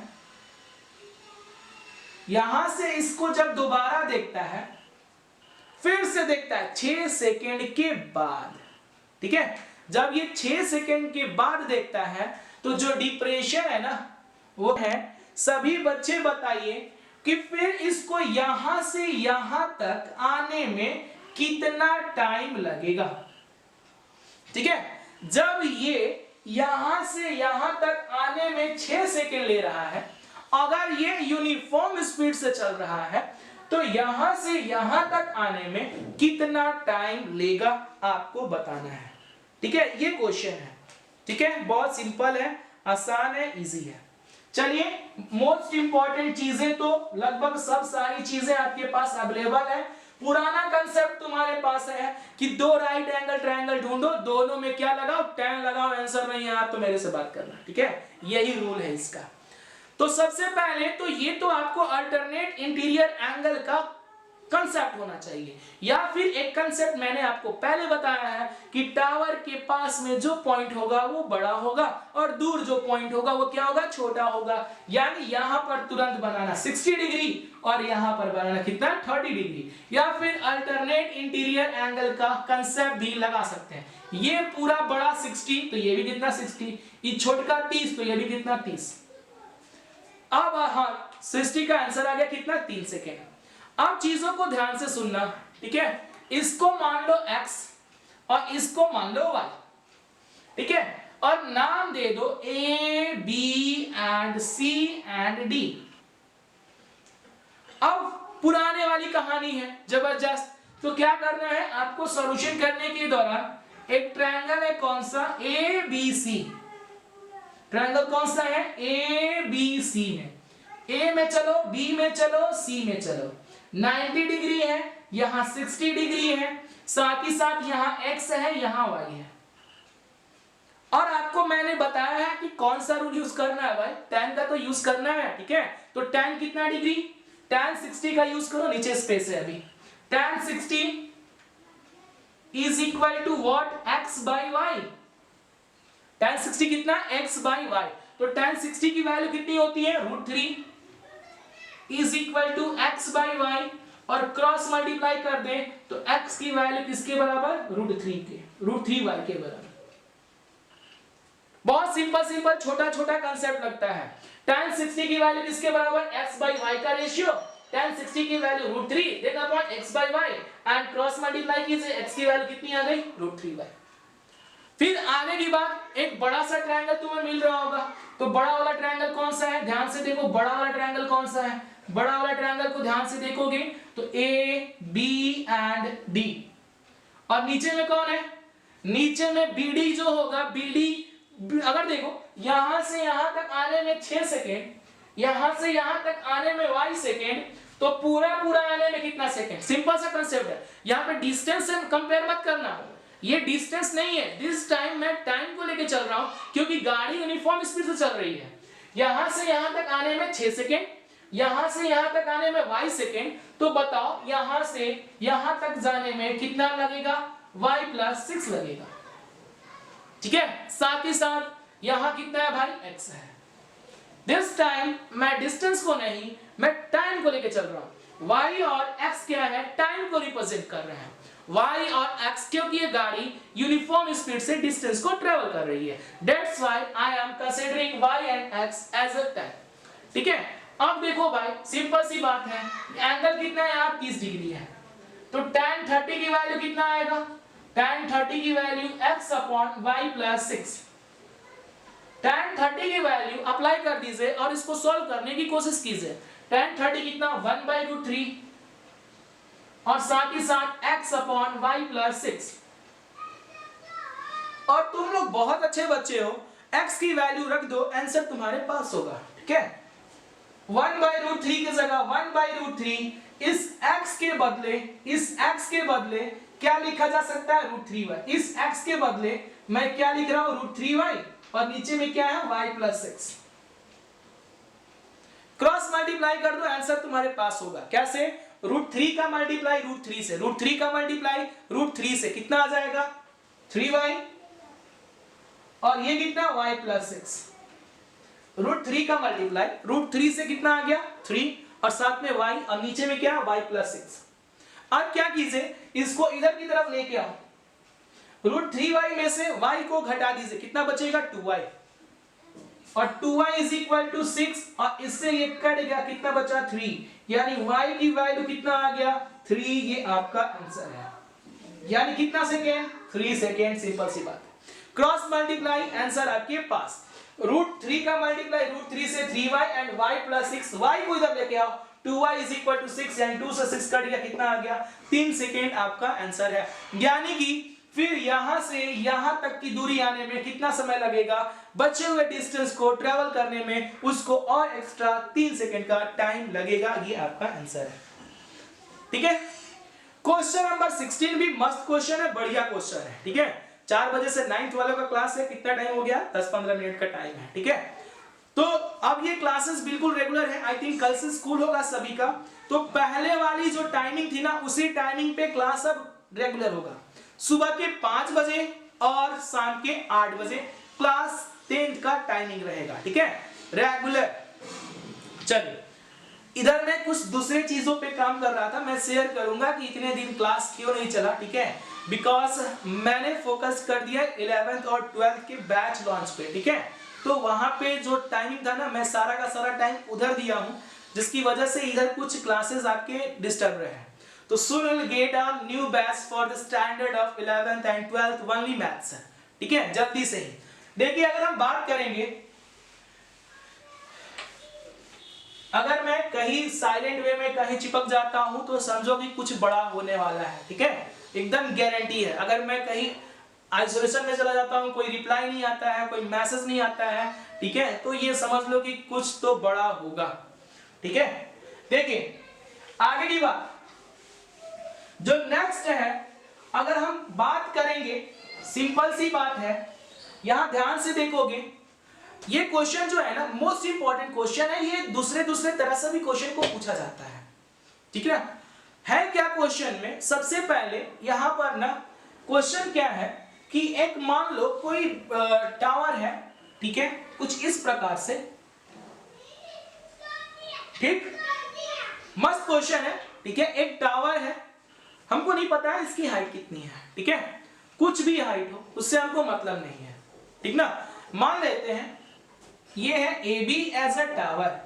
यहां से इसको जब दोबारा देखता है, फिर से देखता है 6 सेकेंड के बाद, ठीक है। जब ये 6 सेकेंड के बाद देखता है तो जो डिप्रेशन है ना वो है, सभी बच्चे बताइए कि फिर इसको यहां से यहां तक आने में कितना टाइम लगेगा, ठीक है। जब ये यहां से यहां तक आने में 6 सेकेंड ले रहा है, अगर ये यूनिफॉर्म स्पीड से चल रहा है तो यहां से यहां तक आने में कितना टाइम लेगा आपको बताना है, ठीक है। ये क्वेश्चन है, ठीक है, बहुत सिंपल है, आसान है, इजी है। चलिए मोस्ट इंपॉर्टेंट चीजें तो लगभग सब सारी चीजें आपके पास अवेलेबल है। पुराना कंसेप्ट तुम्हारे पास है कि 2 राइट एंगल ट्रायंगल ढूंढो, दोनों में क्या लगाओ, tan लगाओ, आंसर नहीं आया तो मेरे से बात करना, ठीक है, यही रूल है इसका। तो सबसे पहले तो ये तो आपको अल्टरनेट इंटीरियर एंगल का कंसेप्ट होना चाहिए, या फिर एक कंसेप्ट मैंने आपको पहले बताया है कि टावर के पास में जो पॉइंट होगा वो बड़ा होगा और दूर जो पॉइंट होगा वो क्या होगा, छोटा होगा। यानी यहां पर तुरंत बनाना 60 डिग्री और यहां पर बनाना कितना, 30 डिग्री, या फिर अल्टरनेट इंटीरियर एंगल का कंसेप्ट भी लगा सकते हैं। ये पूरा बड़ा 60 तो ये भी कितना 60, ये छोटा 30 तो ये भी कितना 30। अब हाँ 60 का आंसर आ गया कितना, 3 सेकेंड। अब चीजों को ध्यान से सुनना, ठीक है, इसको मान लो x और इसको मान लो y, ठीक है, और नाम दे दो A, B and C and D। अब पुराने वाली कहानी है जबरदस्त, तो क्या करना है आपको, सॉल्यूशन करने के दौरान एक ट्रायंगल है कौन सा, ए बी सी, ट्रायंगल कौन सा है, ए बी सी में, ए में चलो, बी में चलो, सी में चलो, 90 डिग्री है, यहां 60 डिग्री है, साथ ही साथ यहां x है, यहां y है। और आपको मैंने बताया है कि कौन सा रूल यूज करना है भाई, tan का तो यूज करना है, ठीक है। तो tan कितना डिग्री, tan 60 का यूज करो, नीचे स्पेस है अभी, tan 60 is equal to what, x by y, tan 60 कितना, x बाई वाई। तो tan 60 की वैल्यू कितनी होती है, √3 is equal to x by y, और क्रॉस मल्टीप्लाई कर दें तो x की वैल्यू किसके बराबर, √3 के, √3y के बराबर। बहुत सिंपल छोटा छोटा कंसेप्ट लगता है। tan 60 की वैल्यू किसके बराबर, x बाई वाई का रेशियो, tan 60 की value √3 then upon x by y, and cross multiply कीजिए, x की वैल्यू कितनी आ गई, √3y। फिर आगे की बात, एक बड़ा सा ट्रायंगल तुम्हें मिल रहा होगा, तो बड़ा वाला ट्रायंगल कौन सा है, ध्यान से देखो, बड़ा वाला ट्रायंगल कौन सा है, बड़ा वाला ट्रायंगल को ध्यान से देखोगे तो ए बी एंड डी, और नीचे में कौन है, नीचे में बी डी जो होगा, बी डी अगर देखो यहां से यहां तक आने में 6 सेकेंड, यहां से यहां तक आने में y सेकेंड, तो पूरा आने में कितना सेकेंड। सिंपल सा कंसेप्ट है, यहां पे डिस्टेंस से कंपेयर मत करना, ये डिस्टेंस नहीं है, दिस टाइम मैं टाइम को लेके चल रहा हूं, क्योंकि गाड़ी यूनिफॉर्म स्पीड से चल रही है। यहां से यहां तक आने में 6 सेकेंड, यहां से यहां तक आने में y सेकेंड, तो बताओ यहां से यहां तक जाने में कितना लगेगा, y + 6 लगेगा, ठीक है। साथ ही साथ यहां कितना है भाई, x है। दिस टाइम मैं डिस्टेंस को नहीं, मैं टाइम को लेके चल रहा हूं। y और x क्या है, टाइम को रिप्रेजेंट कर रहे हैं, y और x, क्योंकि ये गाड़ी यूनिफॉर्म स्पीड से डिस्टेंस को ट्रेवल कर रही है, that's why I am considering y and x as a time, ठीक है। अब देखो भाई सिंपल सी बात है, एंगल कितना है यार, 30 डिग्री है, तो tan 30 की वैल्यू कितना आएगा, tan 30 की value x upon y + 6, tan 30 की वैल्यू अप्लाई कर दीजिए और इसको सॉल्व करने की कोशिश कीजिए। tan 30 कितना, 1/√3, और साथ ही साथ x अपॉन y + 6, और तुम लोग बहुत अच्छे बच्चे हो, x की वैल्यू रख दो, आंसर तुम्हारे पास होगा, ठीक है। 1/√3 की जगह 1/√3, इस x के बदले, इस x के बदले क्या लिखा जा सकता है, √3y, इस x के बदले मैं क्या लिख रहा हूं, √3y, और नीचे में क्या है, y + 6, क्रॉस मल्टीप्लाई कर दो, आंसर तुम्हारे पास होगा। कैसे, √3 का मल्टीप्लाई √3 से, √3 का मल्टीप्लाई √3 से कितना आ जाएगा, 3y, और ये कितना, y + 6, √3 का मल्टीप्लाई √3 से कितना आ गया, 3, और साथ में y, और नीचे में क्या, y + 6। अब क्या कीजिए, इसको इधर की तरफ लेके आओ, √3y में से y को घटा दीजिए, कितना बचेगा, 2y, और 2y इज इक्वल टू 6, और इससे ये कट गया, कितना बचा, 3, यानी y की वैल्यू कितना आ गया, 3, ये आपका आंसर है, यानी कितना सेकेंड, 3 सेकेंड, सिंपल सी बात। क्रॉस मल्टीप्लाई, आंसर आपके पास, √3 का मल्टीप्लाई √3 से 3y एंड y + 6, y को इधर लेके आओ, 2y इज इक्वल टू 6, यानी 2 से 6 कट गया, कितना आ गया, 3 सेकेंड आपका आंसर है। यानी कि फिर यहां से यहां तक की दूरी आने में कितना समय लगेगा, बचे हुए डिस्टेंस को ट्रेवल करने में उसको और एक्स्ट्रा 3 सेकेंड का टाइम लगेगा, ये आपका आंसर है, ठीक है। क्वेश्चन नंबर 16 भी मस्त क्वेश्चन है, बढ़िया क्वेश्चन है, ठीक है। 4 बजे से 9th वालों का क्लास है, कितना टाइम हो गया, 10-15 मिनट का टाइम है, ठीक है। तो अब ये क्लासेस बिल्कुल रेगुलर है, आई थिंक कल से स्कूल होगा सभी का, तो पहले वाली जो टाइमिंग थी ना, उसी टाइमिंग पे क्लास अब रेगुलर होगा, सुबह के 5 बजे और शाम के 8 बजे क्लास 10th का टाइमिंग रहेगा, ठीक है, रेगुलर। चलिए, इधर मैं कुछ दूसरे चीजों पे काम कर रहा था, मैं शेयर करूंगा कि इतने दिन क्लास क्यों नहीं चला, ठीक है, बिकॉज मैंने फोकस कर दिया 11th और 12th के बैच लॉन्च पे, ठीक है। तो वहां पे जो टाइमिंग था ना, मैं सारा का सारा टाइम उधर दिया हूं, जिसकी वजह से इधर कुछ क्लासेस आपके डिस्टर्ब रहे हैं। तो soon we'll get a new batch for the standard of 11th and 12th only maths, ठीक है, जल्दी से ही। देखिए अगर हम बात करेंगे अगर मैं कहीं साइलेंट वे में कहीं चिपक जाता हूं तो समझो कि कुछ बड़ा होने वाला है, ठीक है, एकदम गारंटी है। अगर मैं कहीं आइसोलेशन में चला जाता हूं, कोई रिप्लाई नहीं आता है, कोई मैसेज नहीं आता है, ठीक है, तो ये समझ लो कि कुछ तो बड़ा होगा, ठीक है। देखिए आगे की बात, जो नेक्स्ट है, अगर हम बात करेंगे, सिंपल सी बात है, यहां ध्यान से देखोगे, ये क्वेश्चन जो है ना मोस्ट इंपॉर्टेंट क्वेश्चन है, ये दूसरे तरह से भी क्वेश्चन को पूछा जाता है, ठीक है क्या क्वेश्चन में सबसे पहले यहां पर ना क्वेश्चन क्या है कि एक मान लो कोई टावर है, ठीक है, कुछ इस प्रकार से, ठीक, मस्त क्वेश्चन है, ठीक है, एक टावर है, हमको नहीं पता है इसकी हाइट कितनी है, ठीक है, कुछ भी हाइट हो उससे हमको मतलब नहीं है, ठीक ना। मान लेते हैं ये है A B as a tower,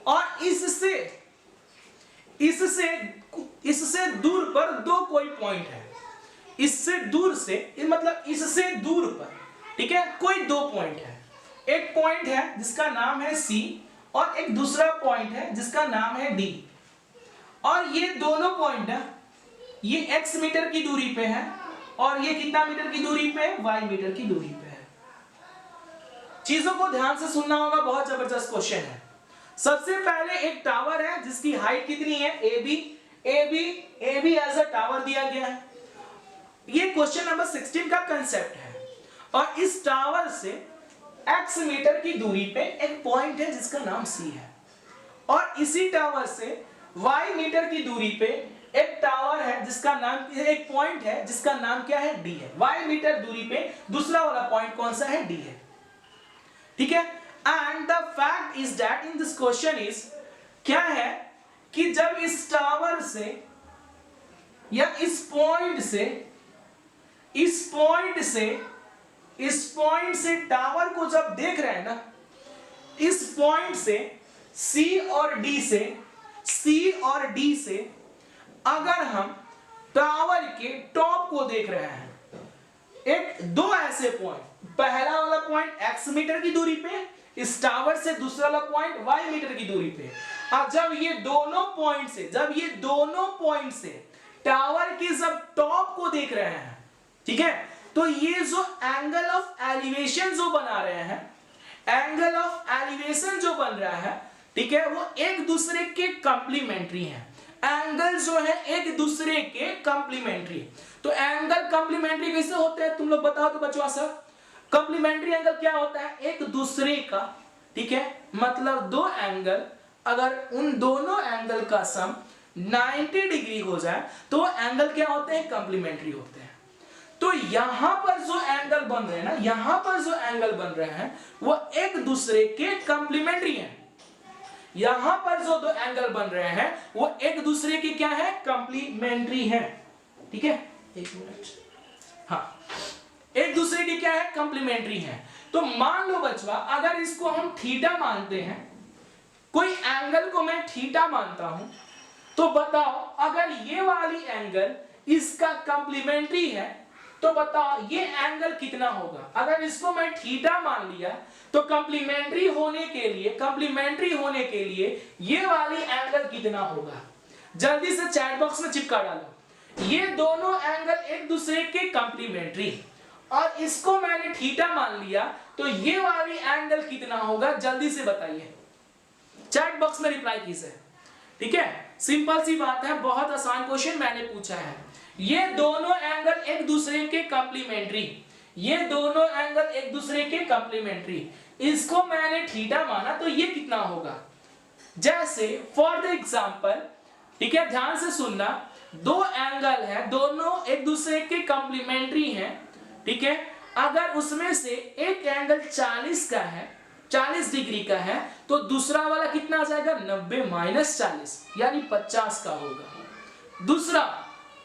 और इससे दूर पर दो कोई पॉइंट है, इससे दूर से मतलब इससे दूर पर, ठीक है, कोई दो पॉइंट है, एक पॉइंट है जिसका नाम है सी और एक दूसरा पॉइंट है जिसका नाम है डी, और ये दोनों पॉइंट है, ये x मीटर की दूरी पे है और ये कितना मीटर की दूरी पे है, y मीटर की दूरी पे है। चीजों को ध्यान से सुनना होगा, बहुत जबरदस्त क्वेश्चन है। सबसे पहले एक टावर है जिसकी हाइट कितनी है, A B as a tower दिया गया है, ये क्वेश्चन नंबर 16 का कंसेप्ट है, और इस टावर से x मीटर की दूरी पे एक पॉइंट है जिसका नाम C है, और इसी टावर से y मीटर की दूरी पे एक टावर है जिसका नाम, एक पॉइंट है जिसका नाम क्या है, D है। y मीटर दूरी पे दूसरा वाला पॉइंट कौन सा है, D है, ठीक है। And the fact is that in this question is, क्या है कि जब इस टावर से या इस पॉइंट से टावर को जब देख रहे हैं ना, इस पॉइंट से C और D से अगर हम टावर के टॉप को देख रहे हैं, एक दो ऐसे पॉइंट, पहला वाला पॉइंट x मीटर की दूरी पे, इस टावर से दूसरा वाला पॉइंट y मीटर की दूरी पे, अब जब ये दोनों पॉइंट से टावर के जब टॉप को देख रहे हैं, ठीक है, तो ये जो एंगल ऑफ एलिवेशन जो बना रहे हैं, एंगल ऑफ एलिवेशन जो बन रहा है, ठीक है, वो एक दूसरे के कंप्लीमेंट्री हैं। एंगल जो है एक दूसरे के कंप्लीमेंट्री, तो एंगल कंप्लीमेंट्री कैसे होते हैं तुम लोग बताओ तो बच्चों सब। कंप्लीमेंट्री एंगल क्या होता है, एक दूसरे का, ठीक है, मतलब दो एंगल, अगर उन दोनों एंगल का सम 90 डिग्री हो जाए तो एंगल क्या होते हैं, कंप्लीमेंट्री होते हैं। तो यहां पर जो एंगल बन रहे हैं ना, यहां पर जो एंगल बन रहे हैं वो एक दूसरे के कंप्लीमेंट्री हैं। यहां पर जो दो एंगल बन रहे हैं वो एक दूसरे के क्या है, कंप्लीमेंट्री हैं, ठीक है, एक मिनट, हाँ, एक दूसरे के क्या है, कंप्लीमेंट्री हैं। तो मान लो बच्चा, अगर इसको हम थीटा मानते हैं, कोई एंगल को मैं थीटा मानता हूं, तो बताओ अगर ये वाली एंगल इसका कंप्लीमेंट्री है तो बताओ ये एंगल कितना होगा। अगर इसको मैं थीटा मान लिया तो कंप्लीमेंट्री होने के लिए ये वाली एंगल कितना होगा, जल्दी से चैट बॉक्स में चिपका डालो। ये दोनों एंगल एक दूसरे के कंप्लीमेंट्री, और इसको मैंने थीटा मान लिया तो ये वाली एंगल कितना होगा, जल्दी से बताइए, चैट बॉक्स में रिप्लाई कीजिए, ठीक है। सिंपल सी बात है, बहुत आसान क्वेश्चन मैंने पूछा है। ये दोनों एंगल एक दूसरे के कंप्लीमेंट्री, इसको मैंने थीटा माना तो ये कितना होगा। जैसे फॉर द एग्जांपल, ठीक है, ध्यान से सुनना, दो एंगल है, दोनों एक दूसरे के कंप्लीमेंट्री हैं, ठीक है, अगर उसमें से एक एंगल 40 का है, 40 डिग्री का है, तो दूसरा वाला कितना आ जाएगा, 90 माइनस 40 यानी 50 का होगा।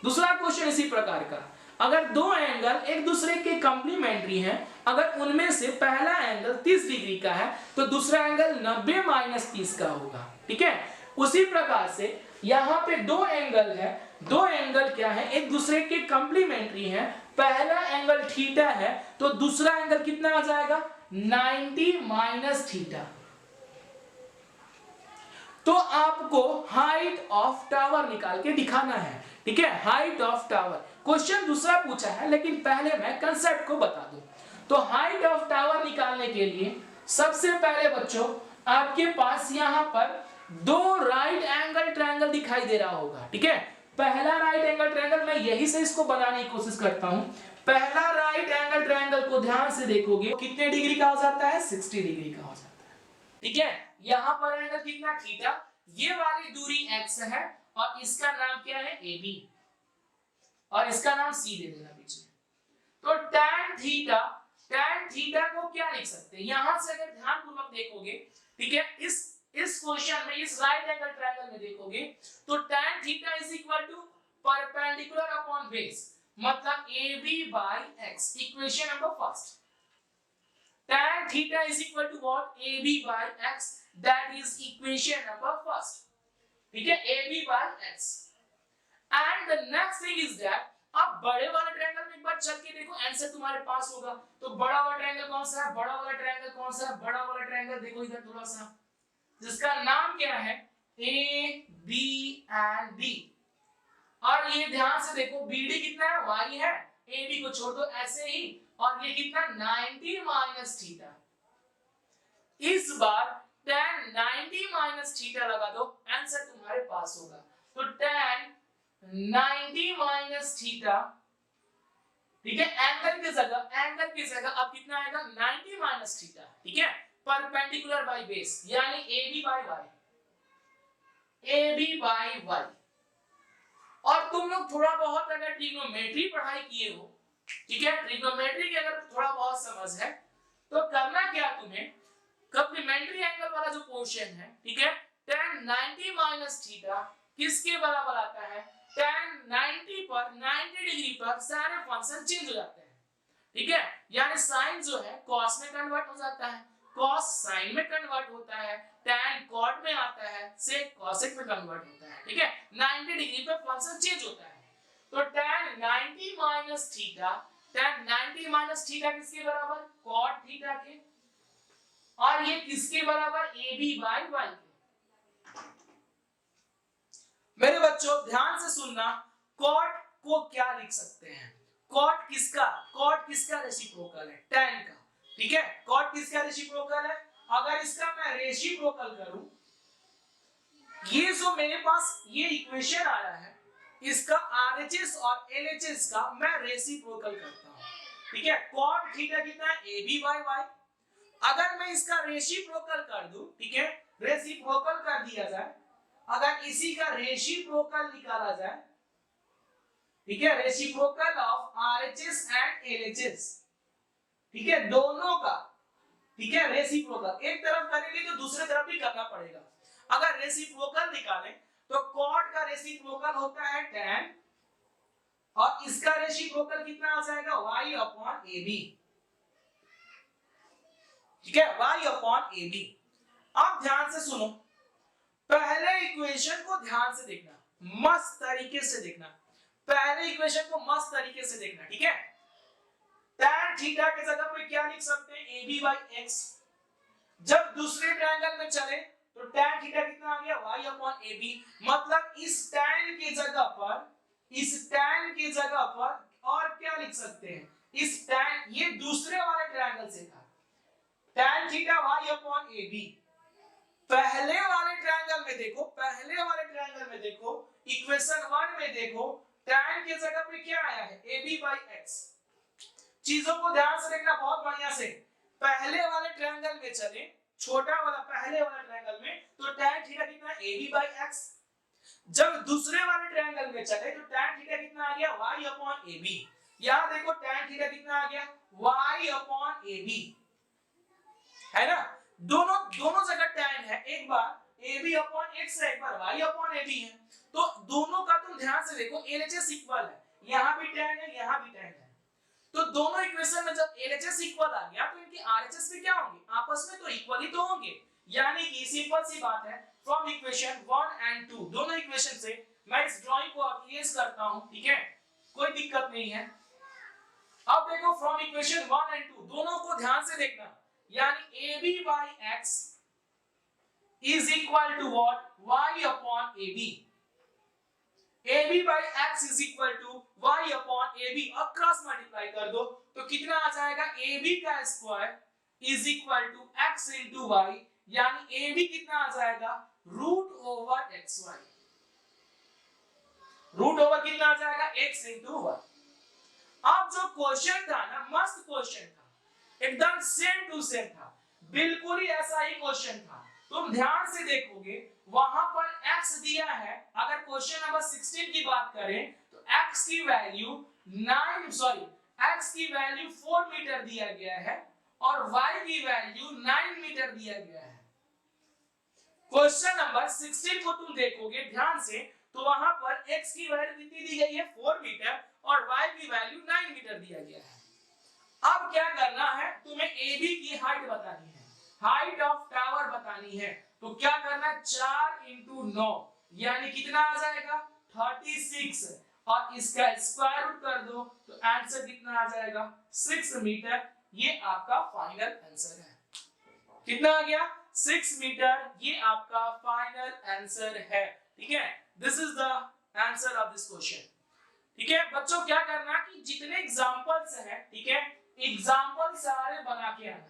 दूसरा क्वेश्चन इसी प्रकार का, अगर दो एंगल एक दूसरे के कंप्लीमेंट्री हैं, अगर उनमें से पहला एंगल 30 डिग्री का है तो दूसरा एंगल 90 माइनस 30 का होगा, ठीक है। उसी प्रकार से यहां पे दो एंगल है, दो एंगल क्या है, एक दूसरे के कंप्लीमेंट्री हैं, पहला एंगल थीटा है तो दूसरा एंगल कितना आ जाएगा, 90 माइनस थीटा, तो आपको हाइट ऑफ टावर निकाल के दिखाना है, ठीक है, हाइट ऑफ टावर। क्वेश्चन दूसरा पूछा है, लेकिन पहले मैं कंसेप्ट को बता दूं। तो हाइट ऑफ टावर निकालने के लिए सबसे पहले बच्चों आपके पास यहां पर दो राइट एंगल ट्रायंगल दिखाई दे रहा होगा, ठीक है। पहला राइट एंगल ट्रायंगल, मैं यही से इसको बनाने की कोशिश करता हूं। पहला राइट एंगल ट्रायंगल को ध्यान से देखोगे कितने डिग्री का हो जाता है, 60 डिग्री का हो जाता है, ठीक है। यहां पर एंगल कितना, थीटा। ये वाली दूरी x है और इसका नाम क्या है, AB, और इसका नाम C दे देना बीच में। तो tan थीटा को क्या लिख सकते हैं, यहां से अगर ध्यानपूर्वक देखोगे, ठीक है, इस क्वेश्चन में, इस राइट एंगल ट्रायंगल में देखोगे तो tan theta is equal to perpendicular upon base, मतलब AB by x, equation number first. tan theta is equal to what, AB by x, that is equation number first, ठीक है, AB by x। and the next thing is that अब बड़े वाले triangle में एक बार चल के देखो, आंसर तुम्हारे पास होगा। तो बड़ा वाला ट्रायंगल कौन सा है, बड़ा वाला ट्रायंगल कौन सा है, बड़ा वाला ट्रायंगल देखो इधर थोड़ा सा, जिसका नाम क्या है, A B and B। और ये ध्यान से देखो BD कितना है, y है, AB को छोड़ दो ऐसे ही, और ये कितना, 90 माइनस थीटा। इस बार tan 90 माइनस थीटा लगा दो, आंसर तुम्हारे पास होगा। तो tan 90 माइनस थीटा, ठीक है, एंगल की जगह अब कितना आएगा, 90 माइनस थीटा, ठीक है, परपेंडिकुलर बाय बेस, यानी AB by y, AB by y। और तुम लोग थोड़ा बहुत अगर ट्रिग्नोमेट्री पढ़ाई किए हो, ठीक है, ट्रिग्नोमेट्री की अगर थोड़ा बहुत समझ है, तो करना क्या तुम्हें, कॉम्प्लीमेंट्री एंगल वाला जो पोर्शन है, ठीक है, tan 90 माइनस थीटा किसके बराबर आता है, tan 90 पर 90 डिग्री पर सारे फंक्शन चेंज हो जाते हैं, ठीक है, यानी साइन जो है cos में कन्वर्ट हो जाता है, cos sin में कन्वर्ट होता है, tan cot में आता है, sec cosec में कन्वर्ट होता है, ठीक है, 90 डिग्री पे फंक्शन चेंज होता है। तो tan 90 minus theta, tan 90 minus theta किसके बराबर, cot थीटा के, और ये किसके बराबर, AB बाय y के। मेरे बच्चों ध्यान से सुनना, cot को क्या लिख सकते हैं, cot किसका रेसिप्रोकल है, tan का, ठीक है, cot किसका रेसिप्रोकल है। अगर इसका मैं रेसिप्रोकल करूं, ये जो मेरे पास ये इक्वेशन आया है, इसका RHS और LHS का मैं रेसिप्रोकल करता हूं, ठीक है, cot थीटा कितना है, AB बाय y। अगर मैं इसका रेसिप्रोकल कर दूं, ठीक है, रेसिप्रोकल कर दिया जाए, अगर इसी का रेसिप्रोकल निकाला जाए, ठीक है, reciprocal of RHS and LHS, ठीक है, दोनों का, ठीक है, रेसिप्रोकल एक तरफ करेंगे तो दूसरी तरफ भी करना पड़ेगा। अगर रेसिप्रोकल निकालें तो cot का रेसिप्रोकल होता है tan, और इसका रेसिप्रोकल कितना आ जाएगा, y अपॉन AB, ठीक है, y अपॉन AB। अब ध्यान से सुनो, पहले इक्वेशन को ध्यान से देखना, मस्त तरीके से देखना, पहले इक्वेशन को मस्त तरीके से देखना, ठीक है। tan थीटा के जगह पे क्या लिख सकते हैं, AB बाय x। जब दूसरे ट्रायंगल में चले तो tan थीटा कितना आ गया, y अपॉन AB, मतलब इस tan की जगह पर और क्या लिख सकते हैं, इस tan, ये दूसरे वाले ट्रायंगल से था, tan theta y upon AB। पहले वाले ट्रायंगल में देखो, इक्वेशन 1 में देखो, tan की जगह पे क्या आया है, AB बाय x। चीजों को ध्यान से देखना बहुत बढ़िया से, पहले वाले ट्रायंगल में चले, छोटा वाला पहले वाले ट्रायंगल में, तो tan थीटा कितना, AB बाय x। जब दूसरे वाले ट्रायंगल में चले तो tan थीटा कितना आ गया, y अपॉन AB। यहां देखो tan थीटा कितना आ गया, y अपॉन AB, है ना, दोनों जगह tan है, एक बार AB अपॉन x है, एक बार y अपॉन AB है, तो दोनों का तुम ध्यान से देखो LHS इक्वल है, यहां भी tan है, यहां भी tan है, तो दोनों इक्वेशन में जब LHS इक्वल आ गया तो इनकी RHS भी क्या होंगे, आपस में तो इक्वल ही तो होंगे, यानी कि सिंपल सी बात है, फ्रॉम इक्वेशन 1 एंड 2, दोनों इक्वेशन से मैं इस ड्राइंग को अप्लाइज करता हूं, ठीक है, कोई दिक्कत नहीं है। अब देखो फ्रॉम इक्वेशन 1 एंड 2 दोनों को ध्यान से देखना, यानी AB by x is equal to what, AB, AB by x is equal to y upon AB, और क्रॉस मल्टीप्लाई कर दो तो कितना आ जाएगा, AB का square is equal to x into y, यानी AB कितना आ जाएगा, root over xy, root over कितना आ जाएगा, x इंटू वाई। अब जो क्वेश्चन था ना, मस्त क्वेश्चन था, एकदम सेम टू सेम था, बिल्कुल ही ऐसा ही क्वेश्चन था। तुम ध्यान से देखोगे वहां पर x दिया है, अगर क्वेश्चन नंबर 16 की बात करें तो x की वैल्यू 4 मीटर दिया गया है और y की वैल्यू 9 मीटर दिया गया है। क्वेश्चन नंबर 16 को तुम देखोगे ध्यान से तो वहां पर x की वैल्यू कितनी दी गई है, 4 मीटर, और y की वैल्यू 9 मीटर दिया गया है। अब क्या करना है, तुम्हें AB की हाइट बतानी है, हाइट ऑफ टावर बतानी है, तो क्या करना, 4 इंटू 9 यानी कितना आ जाएगा, 36, और इसका स्क्वायर रूट कर दो तो आंसर कितना आ जाएगा, 6 मीटर। ये आपका फाइनल आंसर है, कितना आ गया, 6 मीटर, ये आपका फाइनल आंसर है। ठीक है, this is the answer of this question. ठीक है बच्चों, क्या करना कि जितने एग्जांपल्स हैं, ठीक है, एग्जांपल सारे बना के आना,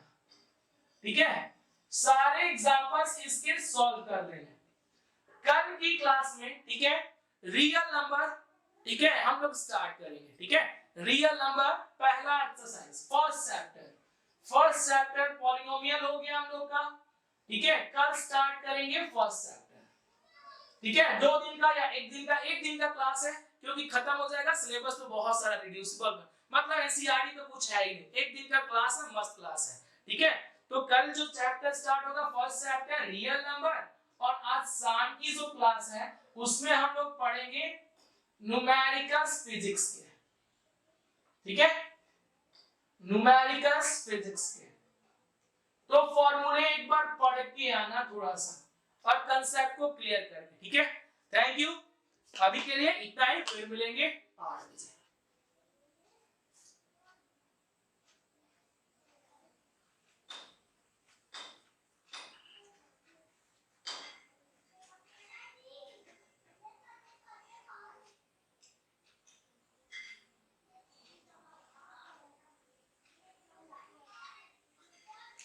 ठीक है, सारे एग्जांपल्स इसके सॉल्व कर लेना। कल की क्लास में, ठीक है, रियल नंबर, ठीक है, हम लोग स्टार्ट करेंगे। ठीक है, रियल नंबर पहला एक्सरसाइज, फर्स्ट चैप्टर पॉलिनोमियल हो गया हम लोग का। ठीक है, कल स्टार्ट करेंगे फर्स्ट चैप्टर। ठीक है, 2 दिन का या 1 दिन का क्लास है, क्योंकि खत्म हो जाएगा सिलेबस, तो बहुत सारा रिड्यूसिबल, मतलब एनसीईआरटी तो कुछ है ही नहीं, 1 दिन का क्लास है, मस्त क्लास है। ठीक है, तो कल जो चैप्टर स्टार्ट होगा फर्स्ट चैप्टर रियल नंबर, और आज शाम की जो क्लास है उसमें हम लोग पढ़ेंगे न्यूमेरिकल्स फिजिक्स के। ठीक है, न्यूमेरिकल्स फिजिक्स के, तो फॉर्मूले एक बार पढ़ के आना थोड़ा सा, और कंसेप्ट को क्लियर करके। ठीक है, थैंक यू, अभी के लिए इतना ही, फिर मिलेंगे 8 बजे।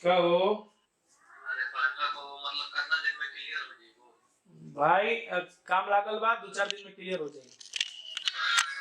कहो भाई, काम लागल बा, 2-4 दिन में क्लियर हो जाएगी।